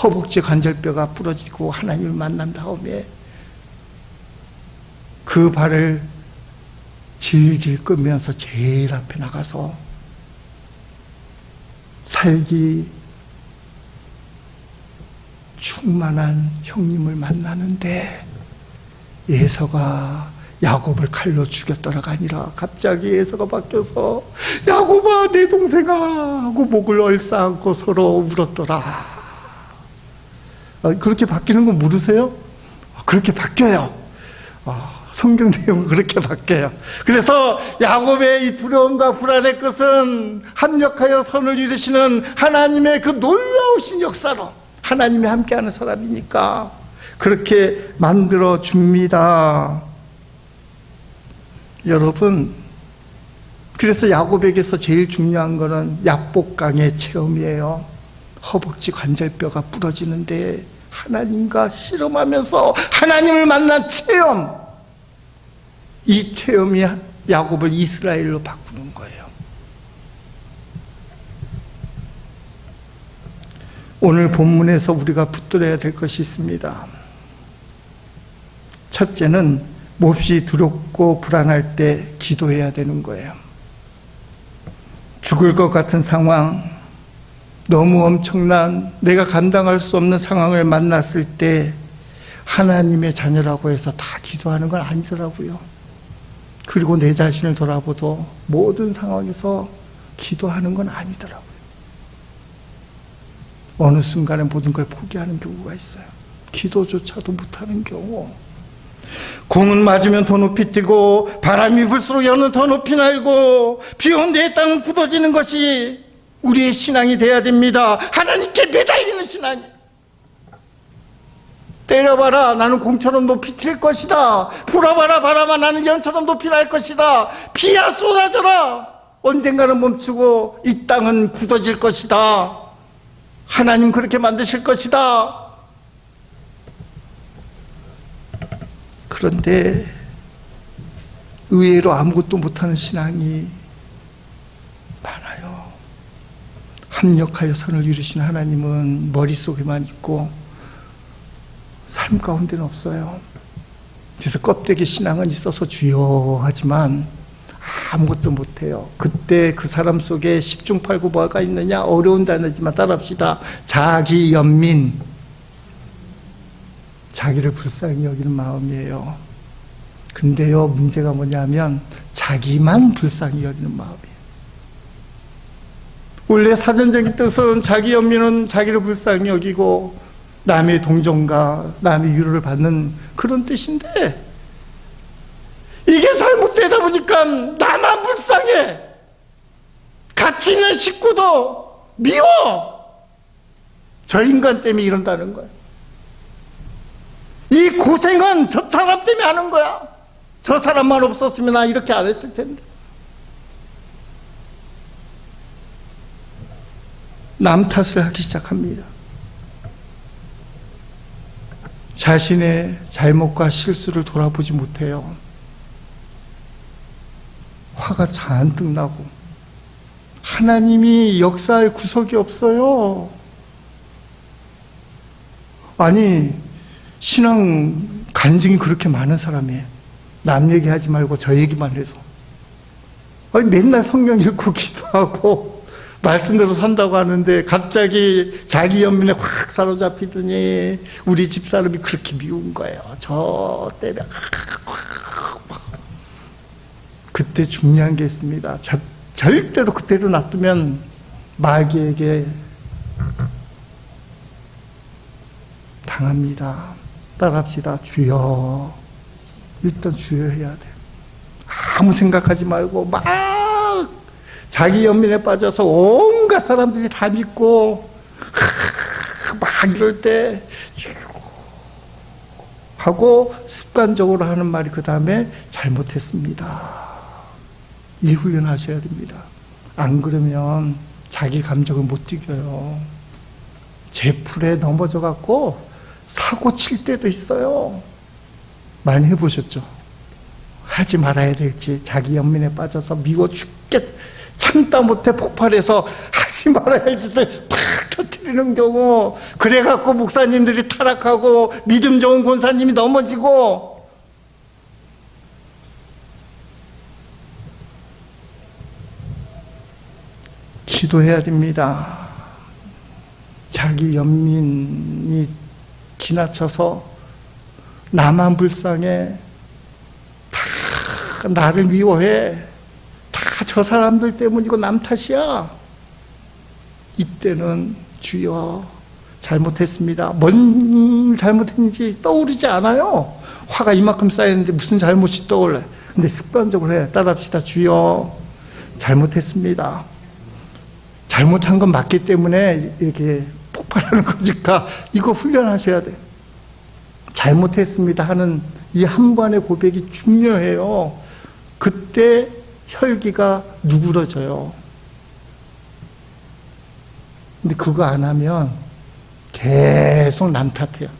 허벅지 관절뼈가 부러지고 하나님을 만난 다음에 그 발을 질질 끄면서 제일 앞에 나가서 살기 충만한 형님을 만나는데 에서가 야곱을 칼로 죽였더라가 아니라 갑자기 에서가 바뀌어서 야곱아 내 동생아 하고 목을 얼싸안고 서로 울었더라. 그렇게 바뀌는 거 모르세요? 그렇게 바뀌어요. 성경 내용은 그렇게 바뀌어요. 그래서 야곱의 이 두려움과 불안의 끝은 합력하여 선을 이루시는 하나님의 그 놀라우신 역사로 하나님이 함께하는 사람이니까 그렇게 만들어 줍니다. 여러분, 그래서 야곱에게서 제일 중요한 거는 야복강의 체험이에요. 허벅지 관절뼈가 부러지는데 하나님과 씨름하면서 하나님을 만난 체험, 이 체험이 야곱을 이스라엘로 바꾸는 거예요. 오늘 본문에서 우리가 붙들어야 될 것이 있습니다. 첫째는 몹시 두렵고 불안할 때 기도해야 되는 거예요. 죽을 것 같은 상황, 너무 엄청난 내가 감당할 수 없는 상황을 만났을 때 하나님의 자녀라고 해서 다 기도하는 건 아니더라고요. 그리고 내 자신을 돌아보도 모든 상황에서 기도하는 건 아니더라고요. 어느 순간에 모든 걸 포기하는 경우가 있어요. 기도조차도 못하는 경우. 공은 맞으면 더 높이 뛰고 바람이 불수록 연은 더 높이 날고 비 온 내 땅은 굳어지는 것이 우리의 신앙이 돼야 됩니다. 하나님께 매달리는 신앙이. 때려봐라 나는 공처럼 높이 튈 것이다. 불어봐라 바람아 나는 연처럼 높이 날 것이다. 비야 쏟아져라 언젠가는 멈추고 이 땅은 굳어질 것이다. 하나님 그렇게 만드실 것이다. 그런데 의외로 아무것도 못하는 신앙이 많아요. 합력하여 선을 이루신 하나님은 머릿속에만 있고 삶 가운데는 없어요. 그래서 껍데기 신앙은 있어서 주여 하지만 아무것도 못해요. 그때 그 사람 속에 십중팔구 뭐가 있느냐? 어려운 단어지만 따라합시다. 자기 연민, 자기를 불쌍히 여기는 마음이에요. 근데요 문제가 뭐냐면 자기만 불쌍히 여기는 마음이에요. 원래 사전적인 뜻은 자기 연민은 자기를 불쌍히 여기고 남의 동정과 남의 위로를 받는 그런 뜻인데 이게 잘못되다 보니까 나만 불쌍해. 같이 있는 식구도 미워. 저 인간 때문에 이런다는 거야. 이 고생은 저 사람 때문에 하는 거야. 저 사람만 없었으면 나 이렇게 안 했을 텐데. 남 탓을 하기 시작합니다. 자신의 잘못과 실수를 돌아보지 못해요. 화가 잔뜩 나고 하나님이 역사할 구석이 없어요. 아니, 신앙 간증이 그렇게 많은 사람이에요. 남 얘기하지 말고 저 얘기만 해서. 아니, 맨날 성경 읽고 기도하고 말씀대로 산다고 하는데 갑자기 자기 연민에 확 사로잡히더니 우리 집사람이 그렇게 미운 거예요. 저 때문에. 그때 중요한 게 있습니다. 절대로 그때로 놔두면 마귀에게 당합니다. 따라합시다. 주여. 일단 주여 해야 돼요. 아무 생각하지 말고 막 자기 연민에 빠져서 온갖 사람들이 다 믿고 막 이럴 때 하고 습관적으로 하는 말이 그 다음에 잘못했습니다. 이 훈련 하셔야 됩니다. 안 그러면 자기 감정을 못 이겨요. 제풀에 넘어져 갖고 사고 칠 때도 있어요. 많이 해보셨죠? 하지 말아야 될지 자기 연민에 빠져서 미워 죽겠 참다 못해 폭발해서 하지 말아야 할 짓을 팍 터뜨리는 경우, 그래갖고 목사님들이 타락하고 믿음 좋은 권사님이 넘어지고. 기도해야 됩니다. 자기 연민이 지나쳐서 나만 불쌍해, 다 나를 미워해, 다 저 사람들 때문이고 남 탓이야. 이때는 주여 잘못했습니다. 뭔 잘못했는지 떠오르지 않아요. 화가 이만큼 쌓였는데 무슨 잘못이 떠올라요. 근데 습관적으로 해. 따라합시다. 주여 잘못했습니다. 잘못한 건 맞기 때문에 이렇게 폭발하는 거니까 이거 훈련하셔야 돼요. 잘못했습니다 하는 이 한 번의 고백이 중요해요. 그때 혈기가 누그러져요. 근데 그거 안 하면 계속 남 탓해요.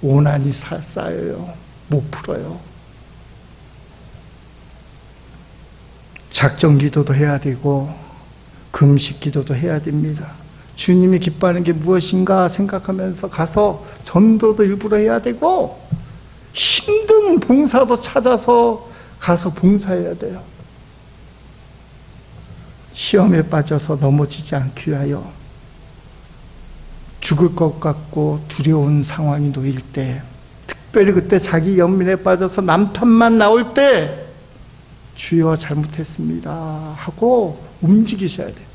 오난이 쌓여요. 못 풀어요. 작정 기도도 해야 되고 금식 기도도 해야 됩니다. 주님이 기뻐하는 게 무엇인가 생각하면서 가서 전도도 일부러 해야 되고 힘든 봉사도 찾아서 가서 봉사해야 돼요. 시험에 빠져서 넘어지지 않기 위하여 죽을 것 같고 두려운 상황이 놓일 때, 특별히 그때 자기 연민에 빠져서 남 탓만 나올 때 주여 잘못했습니다 하고 움직이셔야 돼요.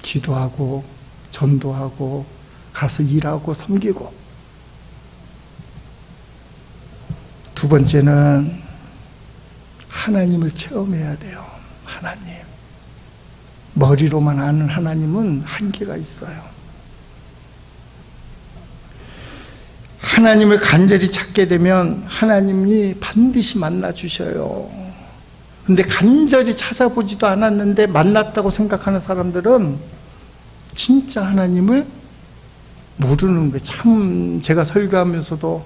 기도하고 전도하고 가서 일하고 섬기고. 두 번째는 하나님을 체험해야 돼요. 하나님. 머리로만 아는 하나님은 한계가 있어요. 하나님을 간절히 찾게 되면 하나님이 반드시 만나 주셔요. 근데 간절히 찾아보지도 않았는데 만났다고 생각하는 사람들은 진짜 하나님을 모르는 거예요. 참 제가 설교하면서도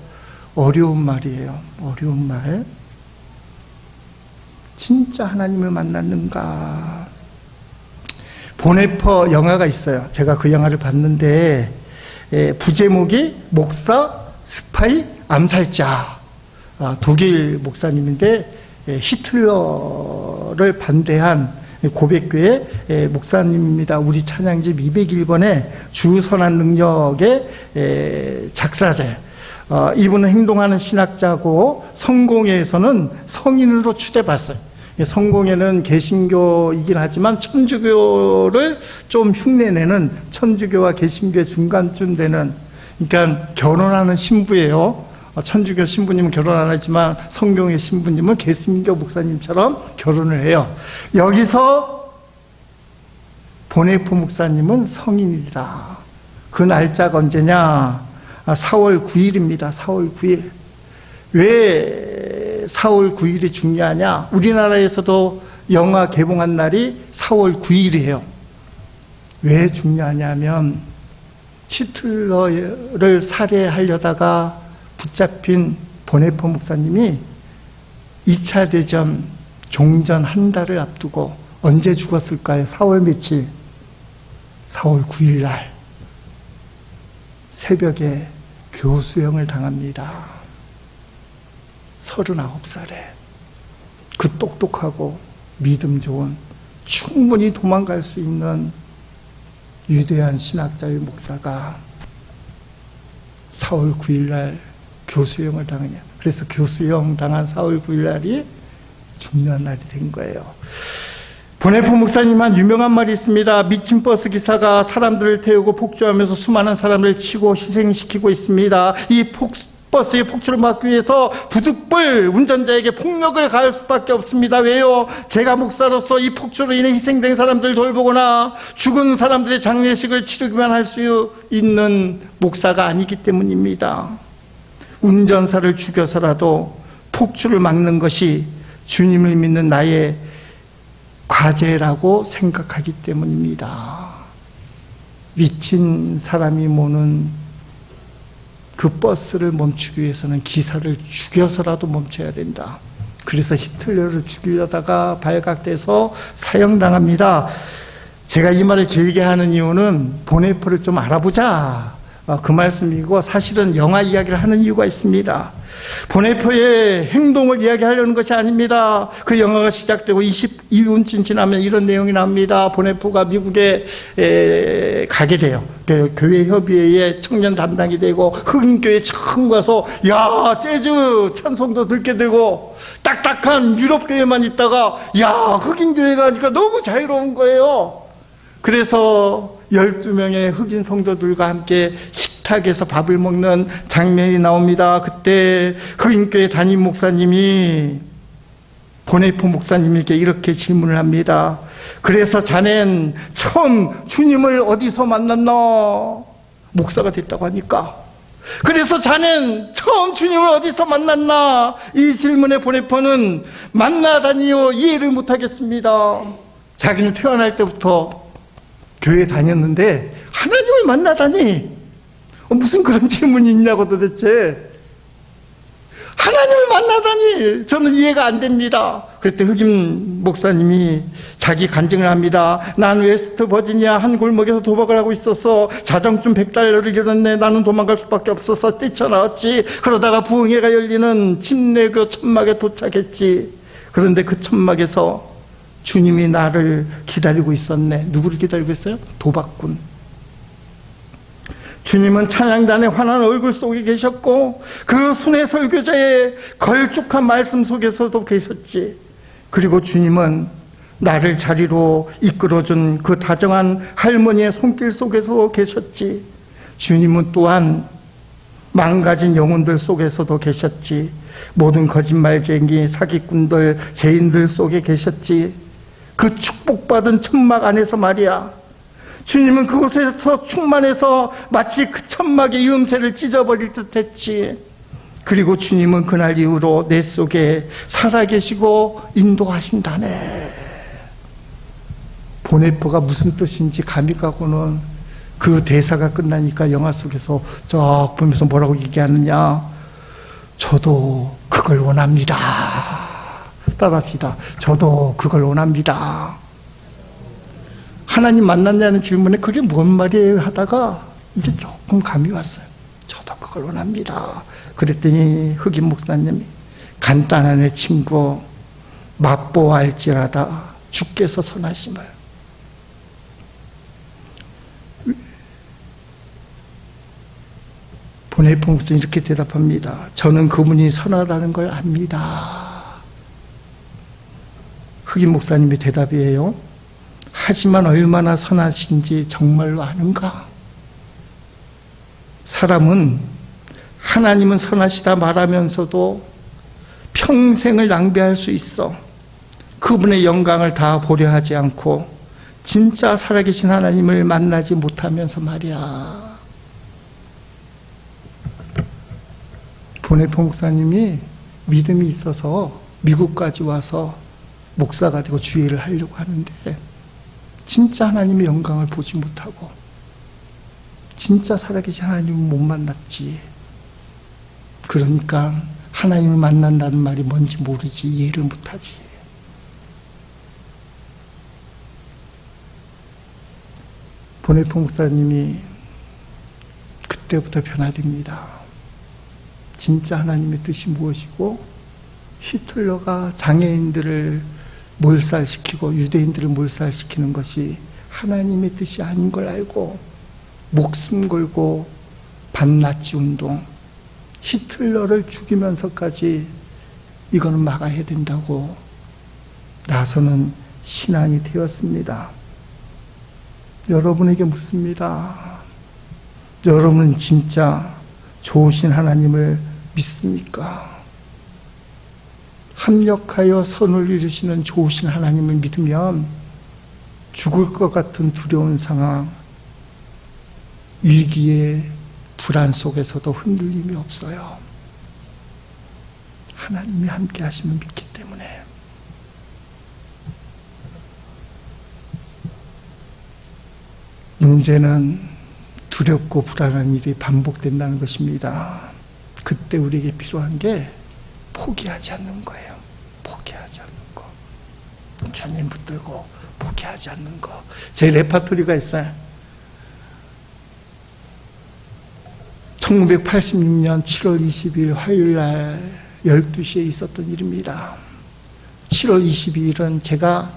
어려운 말이에요. 어려운 말. 진짜 하나님을 만났는가. 보네퍼 영화가 있어요. 제가 그 영화를 봤는데 부제목이 목사, 스파이, 암살자. 독일 목사님인데 히틀러를 반대한 고백교회 목사님입니다. 우리 찬양집 201번에 주선한 능력의 작사자예요. 이분은 행동하는 신학자고 성공회에서는 성인으로 추대받았어요. 성공회는 개신교이긴 하지만 천주교를 좀 흉내내는, 천주교와 개신교의 중간쯤 되는, 그러니까 결혼하는 신부예요. 천주교 신부님은 결혼 안 하지만 성경의 신부님은 개신교 목사님처럼 결혼을 해요. 여기서 보네포 목사님은 성인이다. 그 날짜가 언제냐? 4월 9일입니다. 4월 9일. 왜 4월 9일이 중요하냐? 우리나라에서도 영화 개봉한 날이 4월 9일이에요. 왜 중요하냐면 히틀러를 살해하려다가 붙잡힌 보네포 목사님이 2차 대전 종전 한 달을 앞두고 언제 죽었을까요? 4월 며칠? 4월 9일 날 새벽에 교수형을 당합니다. 39살에. 그 똑똑하고 믿음 좋은, 충분히 도망갈 수 있는 위대한 신학자의 목사가 4월 9일 날 교수형을 당하냐. 그래서 교수형 당한 4월 9일 날이 중요한 날이 된 거예요. 보네포 목사님한 유명한 말이 있습니다. 미친 버스 기사가 사람들을 태우고 폭주하면서 수많은 사람을 치고 희생시키고 있습니다. 이 버스의 폭주를 막기 위해서 부득불 운전자에게 폭력을 가할 수밖에 없습니다. 왜요? 제가 목사로서 이 폭주로 인해 희생된 사람들 돌보거나 죽은 사람들의 장례식을 치르기만 할 수 있는 목사가 아니기 때문입니다. 운전사를 죽여서라도 폭주를 막는 것이 주님을 믿는 나의 과제라고 생각하기 때문입니다. 미친 사람이 모는 그 버스를 멈추기 위해서는 기사를 죽여서라도 멈춰야 된다. 그래서 히틀러를 죽이려다가 발각돼서 사형당합니다. 제가 이 말을 길게 하는 이유는 보네포를 좀 알아보자, 그 말씀이고, 사실은 영화 이야기를 하는 이유가 있습니다. 보네포의 행동을 이야기하려는 것이 아닙니다. 그 영화가 시작되고 22분쯤 지나면 이런 내용이 나옵니다. 보네포가 미국에 가게 돼요. 교회협의회의 청년 담당이 되고 흑인교회 처음 가서 재즈 찬송도 듣게 되고, 딱딱한 유럽교회만 있다가 흑인교회가 하니까 너무 자유로운 거예요. 그래서 12명의 흑인 성도들과 함께 식탁에서 밥을 먹는 장면이 나옵니다. 그때 흑인교회 담임 목사님이 보네포 목사님에게 이렇게 질문을 합니다. 그래서 자넨 처음 주님을 어디서 만났나? 목사가 됐다고 하니까. 그래서 자넨 처음 주님을 어디서 만났나? 이 질문에 보네포는 만나다니요, 이해를 못하겠습니다. 자기는 태어날 때부터 교회에 다녔는데 하나님을 만나다니 무슨 그런 질문이 있냐고, 도대체. 하나님을 만나다니 저는 이해가 안 됩니다. 그때 흑인 목사님이 자기 간증을 합니다. 난 웨스트 버지니아 한 골목에서 도박을 하고 있었어. 자정쯤 $100를 잃었네. 나는 도망갈 수밖에 없었어. 뛰쳐나왔지. 그러다가 부흥회가 열리는 침례교 천막에 도착했지. 그런데 그 천막에서 주님이 나를 기다리고 있었네. 누구를 기다리고 있어요? 도박꾼. 주님은 찬양단의 환한 얼굴 속에 계셨고 그 순회 설교자의 걸쭉한 말씀 속에서도 계셨지. 그리고 주님은 나를 자리로 이끌어준 그 다정한 할머니의 손길 속에서 계셨지. 주님은 또한 망가진 영혼들 속에서도 계셨지. 모든 거짓말쟁이, 사기꾼들, 죄인들 속에 계셨지. 그 축복받은 천막 안에서 말이야. 주님은 그곳에서 충만해서 마치 그 천막의 이음새를 찢어버릴 듯 했지. 그리고 주님은 그날 이후로 내 속에 살아계시고 인도하신다네. 보네포가 무슨 뜻인지 감이 가고는 그 대사가 끝나니까 영화 속에서 쫙 보면서 뭐라고 얘기하느냐. 저도 그걸 원합니다. 따라합시다. 저도 그걸 원합니다. 하나님 만났냐는 질문에 그게 뭔 말이에요 하다가 이제 조금 감이 왔어요. 저도 그걸 원합니다. 그랬더니 흑인 목사님이 간단한 내 친구 맛보아할지라다 주께서 선하심을. 보네포 목사님 이렇게 대답합니다. 저는 그분이 선하다는 걸 압니다. 흑인 목사님의 대답이에요. 하지만 얼마나 선하신지 정말로 아는가? 사람은 하나님은 선하시다 말하면서도 평생을 낭비할 수 있어. 그분의 영광을 다 보려 하지 않고 진짜 살아계신 하나님을 만나지 못하면서 말이야. 보네포 목사님이 믿음이 있어서 미국까지 와서 목사가 되고 주의를 하려고 하는데 진짜 하나님의 영광을 보지 못하고 진짜 살아계신 하나님을 못 만났지. 그러니까 하나님을 만난다는 말이 뭔지 모르지, 이해를 못하지. 보네포 목사님이 그때부터 변화됩니다. 진짜 하나님의 뜻이 무엇이고, 히틀러가 장애인들을 몰살시키고 유대인들을 몰살시키는 것이 하나님의 뜻이 아닌 걸 알고 목숨 걸고 반나치 운동, 히틀러를 죽이면서까지 이거는 막아야 된다고 나서는 신앙이 되었습니다. 여러분에게 묻습니다. 여러분은 진짜 좋으신 하나님을 믿습니까? 합력하여 선을 이루시는 좋으신 하나님을 믿으면 죽을 것 같은 두려운 상황, 위기의 불안 속에서도 흔들림이 없어요. 하나님이 함께 하시면 믿기 때문에. 문제는 두렵고 불안한 일이 반복된다는 것입니다. 그때 우리에게 필요한 게 포기하지 않는 거예요. 포기하지 않는 거. 주님 붙들고 포기하지 않는 거. 제 레파토리가 있어요. 1986년 7월 20일 화요일 날 12시에 있었던 일입니다. 7월 22일은 제가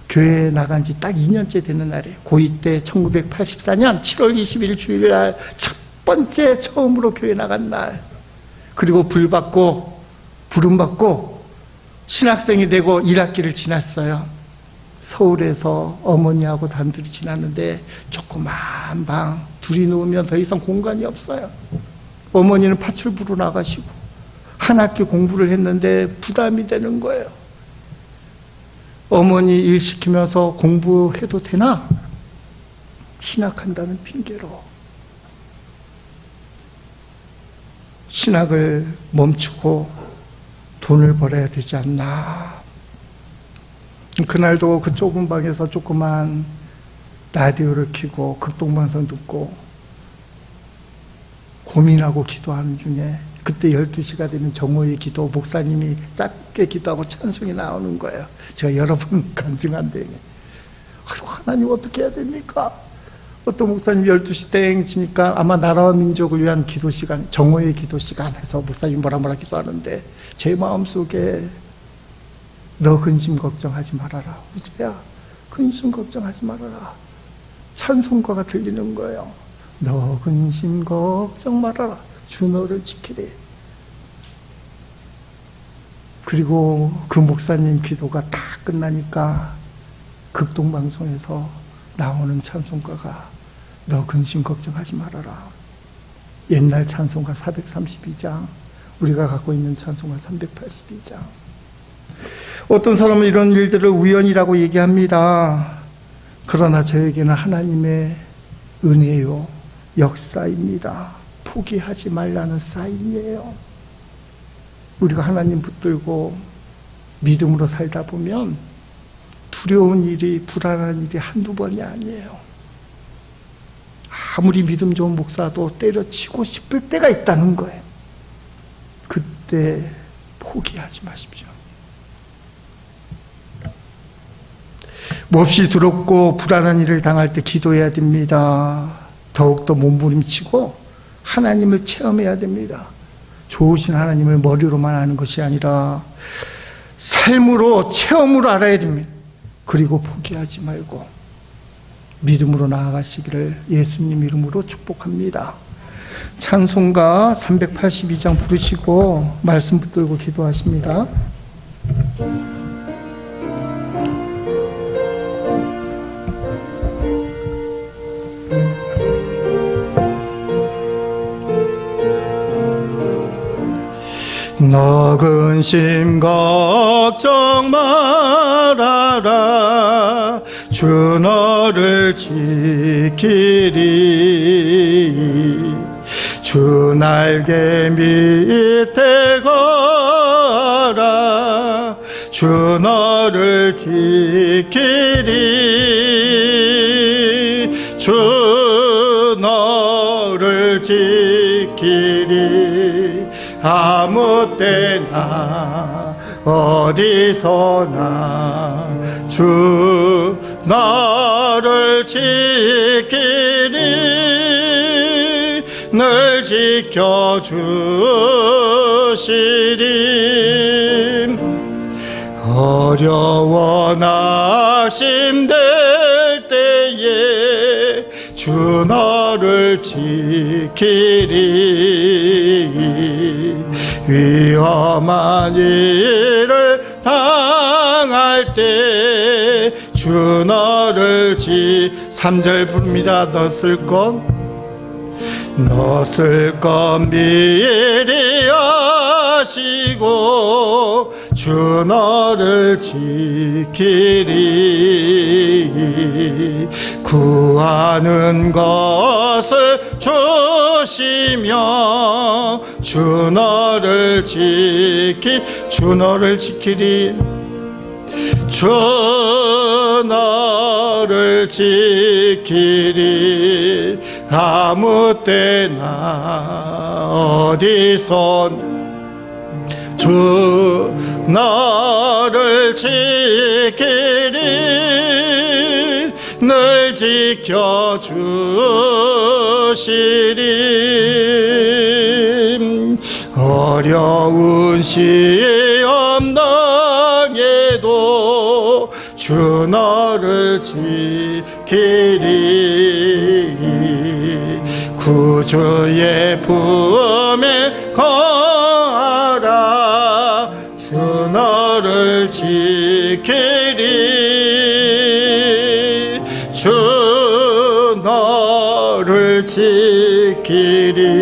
교회에 나간 지 딱 2년째 되는 날이에요. 고2 때 1984년 7월 20일 주일날 첫 번째 처음으로 교회 나간 날. 그리고 부름 받고 신학생이 되고 1학기를 지났어요. 서울에서 어머니하고 단둘이 지났는데 조그만 방 둘이 누우면 더 이상 공간이 없어요. 어머니는 파출부로 나가시고 한 학기 공부를 했는데 부담이 되는 거예요. 어머니 일 시키면서 공부해도 되나? 신학한다는 핑계로 신학을 멈추고 돈을 벌어야 되지 않나. 그날도 그 좁은 방에서 조그만 라디오를 켜고 극동방송 듣고 고민하고 기도하는 중에 그때 12시가 되면 정오의 기도, 목사님이 짧게 기도하고 찬송이 나오는 거예요. 제가 여러 번 간증한데, 하나님 어떻게 해야 됩니까? 어떤 목사님 12시 땡 치니까 아마 나라와 민족을 위한 기도 시간, 정오의 기도 시간 해서 목사님 뭐라 기도하는데 제 마음속에 너 근심 걱정하지 말아라. 우재야, 근심 걱정하지 말아라. 찬송가가 들리는 거예요. 너 근심 걱정 말아라. 주 너를 지키리. 그리고 그 목사님 기도가 다 끝나니까 극동방송에서 나오는 찬송가가 너 근심 걱정하지 말아라. 옛날 찬송가 432장, 우리가 갖고 있는 찬송가 382장. 어떤 사람은 이런 일들을 우연이라고 얘기합니다. 그러나 저에게는 하나님의 은혜요, 역사입니다. 포기하지 말라는 사인이에요. 우리가 하나님 붙들고 믿음으로 살다 보면 두려운 일이, 불안한 일이 한두 번이 아니에요. 아무리 믿음 좋은 목사도 때려치고 싶을 때가 있다는 거예요. 그때 포기하지 마십시오. 몹시 두렵고 불안한 일을 당할 때 기도해야 됩니다. 더욱더 몸부림치고 하나님을 체험해야 됩니다. 좋으신 하나님을 머리로만 아는 것이 아니라 삶으로, 체험으로 알아야 됩니다. 그리고 포기하지 말고 믿음으로 나아가시기를 예수님 이름으로 축복합니다. 찬송가 382장 부르시고 말씀 붙들고 기도하십니다. 너 근심 걱정 말아라. 주 너를 지키리. 주 날개 밑에 거라. 주 너를 지키리. 주 너 지키리. 아무 때나 어디서나 주 너를 지키리. 늘 지켜주시리. 어려워 낙심될 때에 주 너를 지키리. 위험한 일을 당할 때 주 너를 3절 부릅니다. 넣었을 것 미리 아시고 주 너를 지키리. 구하는 것을 주시며 주 너를 지키리. 주 너를 지키리. 아무 때나 어디선 주 너를 지키리. 늘 지켜주시리. 어려운 시험 당해도 주 너를 지키리. 구주의 품에 거하라. 주 너를 지키리. 주 너를 지키리.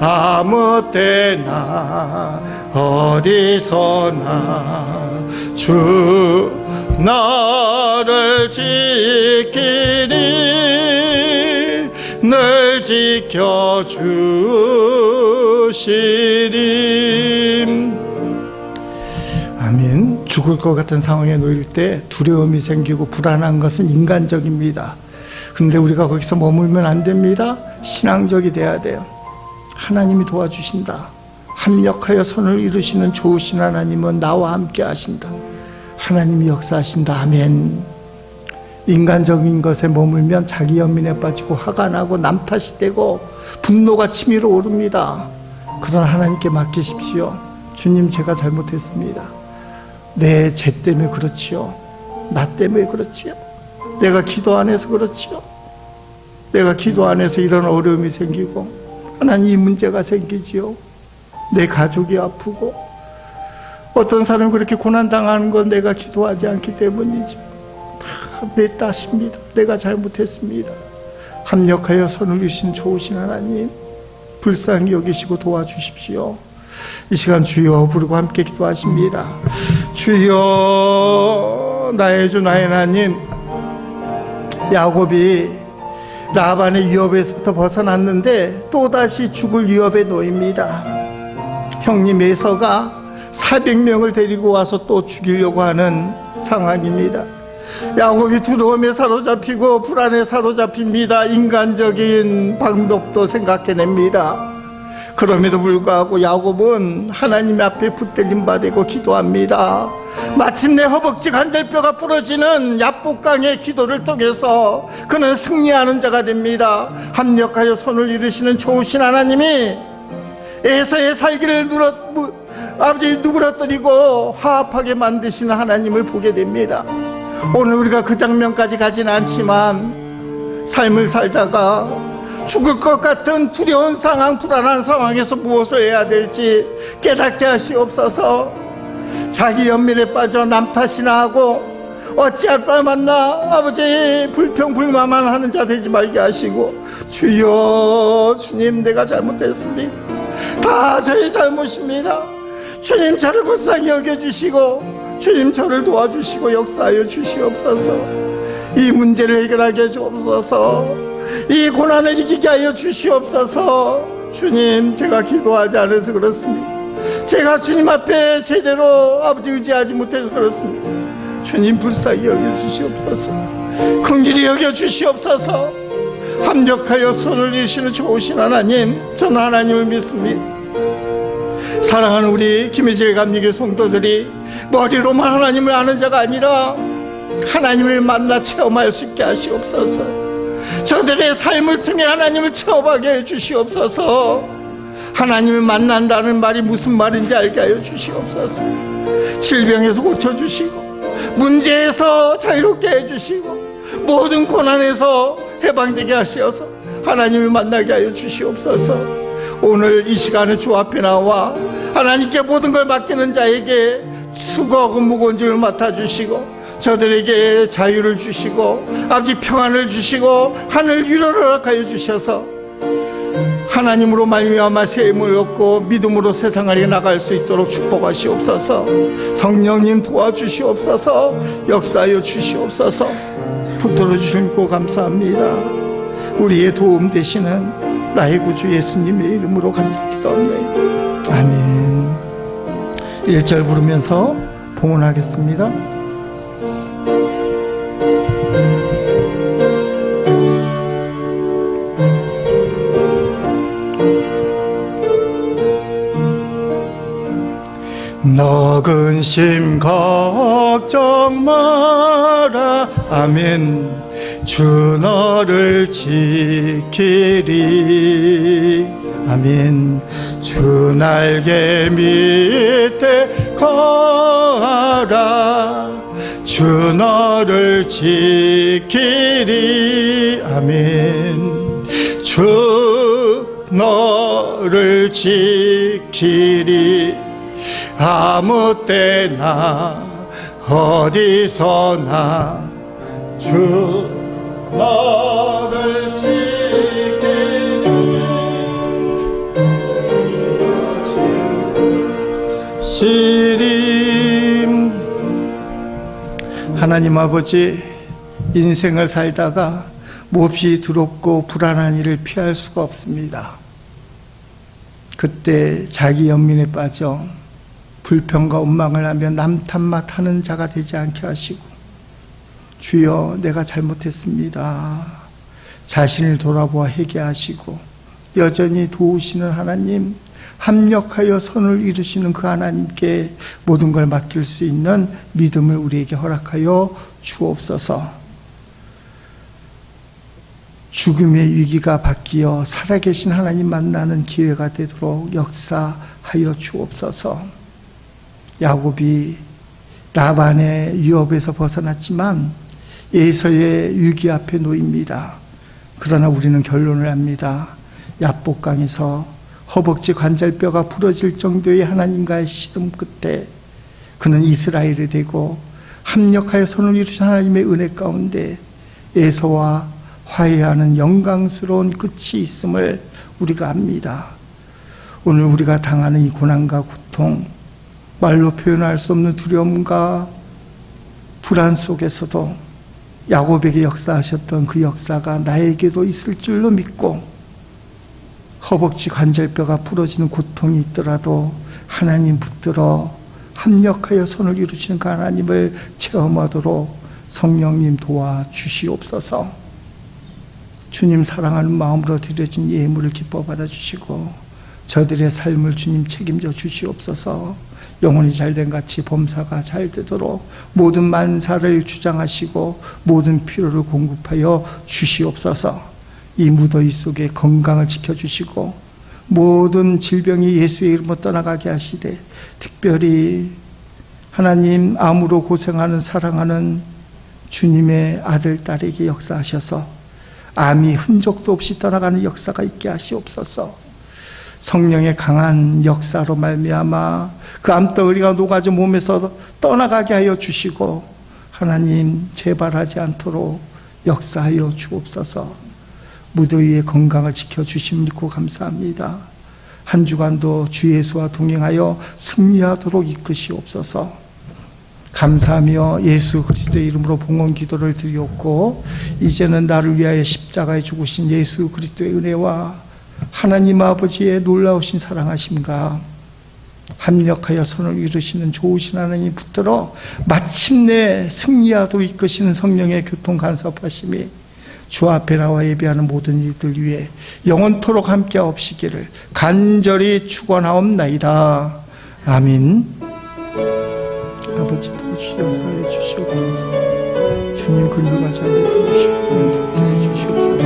아무 때나 어디서나 주 너를 지키리. 늘 지켜주시리. 아멘. 죽을 것 같은 상황에 놓일 때 두려움이 생기고 불안한 것은 인간적입니다. 근데 우리가 거기서 머물면 안 됩니다. 신앙적이 돼야 돼요. 하나님이 도와주신다. 합력하여 선을 이루시는 좋으신 하나님은 나와 함께 하신다. 하나님이 역사하신다. 아멘. 인간적인 것에 머물면 자기 연민에 빠지고 화가 나고 남 탓이 되고 분노가 치밀어 오릅니다. 그러나 하나님께 맡기십시오. 주님, 제가 잘못했습니다. 내 죄 때문에 그렇지요. 나 때문에 그렇지요. 내가 기도 안 해서 그렇지요. 내가 기도 안 해서 이런 어려움이 생기고 하나님 이 문제가 생기지요. 내 가족이 아프고 어떤 사람이 그렇게 고난당하는 건 내가 기도하지 않기 때문이지. 다 내 탓입니다. 내가 잘못했습니다. 합력하여 선을 이루신 좋으신 하나님, 불쌍히 여기시고 도와주십시오. 이 시간 주여 부르고 함께 기도하십니다. 주여, 나의 주 나의 하나님, 야곱이 라반의 위협에서부터 벗어났는데 또다시 죽을 위협에 놓입니다. 형님 에서가 400명을 데리고 와서 또 죽이려고 하는 상황입니다. 야곱이 두려움에 사로잡히고 불안에 사로잡힙니다. 인간적인 방법도 생각해냅니다. 그럼에도 불구하고 야곱은 하나님 앞에 붙들림 받고 기도합니다. 마침내 허벅지 관절뼈가 부러지는 야복강의 기도를 통해서 그는 승리하는 자가 됩니다. 합력하여 손을 이루시는 좋으신 하나님이 에서의 살기를 아버지 누그러뜨리고 화합하게 만드시는 하나님을 보게 됩니다. 오늘 우리가 그 장면까지 가진 않지만 삶을 살다가 죽을 것 같은 두려운 상황, 불안한 상황에서 무엇을 해야 될지 깨닫게 하시옵소서. 자기 연민에 빠져 남 탓이나 하고 어찌할 바를 만나 아버지 불평불만만 하는 자 되지 말게 하시고, 주여, 주님, 내가 잘못했습니다. 다 저의 잘못입니다. 주님, 저를 불쌍히 여겨주시고 주님, 저를 도와주시고 역사하여 주시옵소서. 이 문제를 해결하게 해주옵소서. 이 고난을 이기게 하여 주시옵소서. 주님, 제가 기도하지 않아서 그렇습니다. 제가 주님 앞에 제대로 아버지 의지하지 못해서 그렇습니다. 주님, 불쌍히 여겨주시옵소서. 긍휼히 여겨주시옵소서. 합력하여 손을 이시는 좋으신 하나님, 저는 하나님을 믿습니다. 사랑하는 우리 김혜질 감리교 성도들이 머리로만 하나님을 아는 자가 아니라 하나님을 만나 체험할 수 있게 하시옵소서. 저들의 삶을 통해 하나님을 체험하게 해주시옵소서. 하나님을 만난다는 말이 무슨 말인지 알게 하여 주시옵소서. 질병에서 고쳐주시고 문제에서 자유롭게 해주시고 모든 고난에서 해방되게 하시어서 하나님을 만나게 하여 주시옵소서. 오늘 이 시간에 주 앞에 나와 하나님께 모든 걸 맡기는 자에게 수고하고 무거운 짐을 맡아주시고 저들에게 자유를 주시고 아버지 평안을 주시고 하늘 위로를 허락하여 주셔서 하나님으로 말미암아 새 힘을 얻고 믿음으로 세상을 나갈 수 있도록 축복하시옵소서. 성령님 도와주시옵소서. 역사하여 주시옵소서. 붙들어 주시고 감사합니다. 우리의 도움 되시는 나의 구주 예수님의 이름으로 간절히 기도합니다. 아멘. 1절 부르면서 봉헌하겠습니다. 너 근심 걱정 마라. 아멘. 주 너를 지키리. 아멘. 주 날개 밑에 거하라. 주 너를 지키리. 아멘. 주 너를 지키리. 아무 때나 어디서나 주 너를 지키리. 시림. 하나님 아버지, 인생을 살다가 몹시 두렵고 불안한 일을 피할 수가 없습니다. 그때 자기 연민에 빠져 불평과 원망을 하며 남 탓만 하는 자가 되지 않게 하시고, 주여 내가 잘못했습니다. 자신을 돌아보아 회개하시고 여전히 도우시는 하나님, 합력하여 선을 이루시는 그 하나님께 모든 걸 맡길 수 있는 믿음을 우리에게 허락하여 주옵소서. 죽음의 위기가 바뀌어 살아계신 하나님 만나는 기회가 되도록 역사하여 주옵소서. 야곱이 라반의 유업에서 벗어났지만 에서의 위기 앞에 놓입니다. 그러나 우리는 결론을 합니다. 야복강에서 허벅지 관절뼈가 부러질 정도의 하나님과의 씨름 끝에 그는 이스라엘이 되고 합력하여 손을 이루신 하나님의 은혜 가운데 에서와 화해하는 영광스러운 끝이 있음을 우리가 압니다. 오늘 우리가 당하는 이 고난과 고통, 말로 표현할 수 없는 두려움과 불안 속에서도 야곱에게 역사하셨던 그 역사가 나에게도 있을 줄로 믿고, 허벅지 관절뼈가 부러지는 고통이 있더라도 하나님 붙들어 합력하여 손을 이루시는 그 하나님을 체험하도록 성령님 도와주시옵소서. 주님 사랑하는 마음으로 드려진 예물을 기뻐 받아주시고 저들의 삶을 주님 책임져 주시옵소서. 영혼이 잘된 같이 범사가 잘 되도록 모든 만사를 주장하시고 모든 필요를 공급하여 주시옵소서. 이 무더위 속에 건강을 지켜주시고 모든 질병이 예수의 이름으로 떠나가게 하시되, 특별히 하나님 암으로 고생하는 사랑하는 주님의 아들, 딸에게 역사하셔서 암이 흔적도 없이 떠나가는 역사가 있게 하시옵소서. 성령의 강한 역사로 말미암아 그 암덩어리가 녹아져 몸에서 떠나가게 하여 주시고, 하나님 재발하지 않도록 역사하여 주옵소서. 무더위의 건강을 지켜주심 믿고 감사합니다. 한 주간도 주 예수와 동행하여 승리하도록 이끄시옵소서. 감사하며 예수 그리스도의 이름으로 봉헌 기도를 드리옵고, 이제는 나를 위하여 십자가에 죽으신 예수 그리스도의 은혜와 하나님 아버지의 놀라우신 사랑하심과 합력하여 손을 이루시는 좋으신 하나님 붙들어 마침내 승리하도록 이끄시는 성령의 교통 간섭하심이 주 앞에 나와 예배하는 모든 이들 위해 영원토록 함께 하옵시기를 간절히 축원하옵나이다. 아멘. 아버지도 주여 역사해 주시옵소서. 주님 근육과 자리 부으시고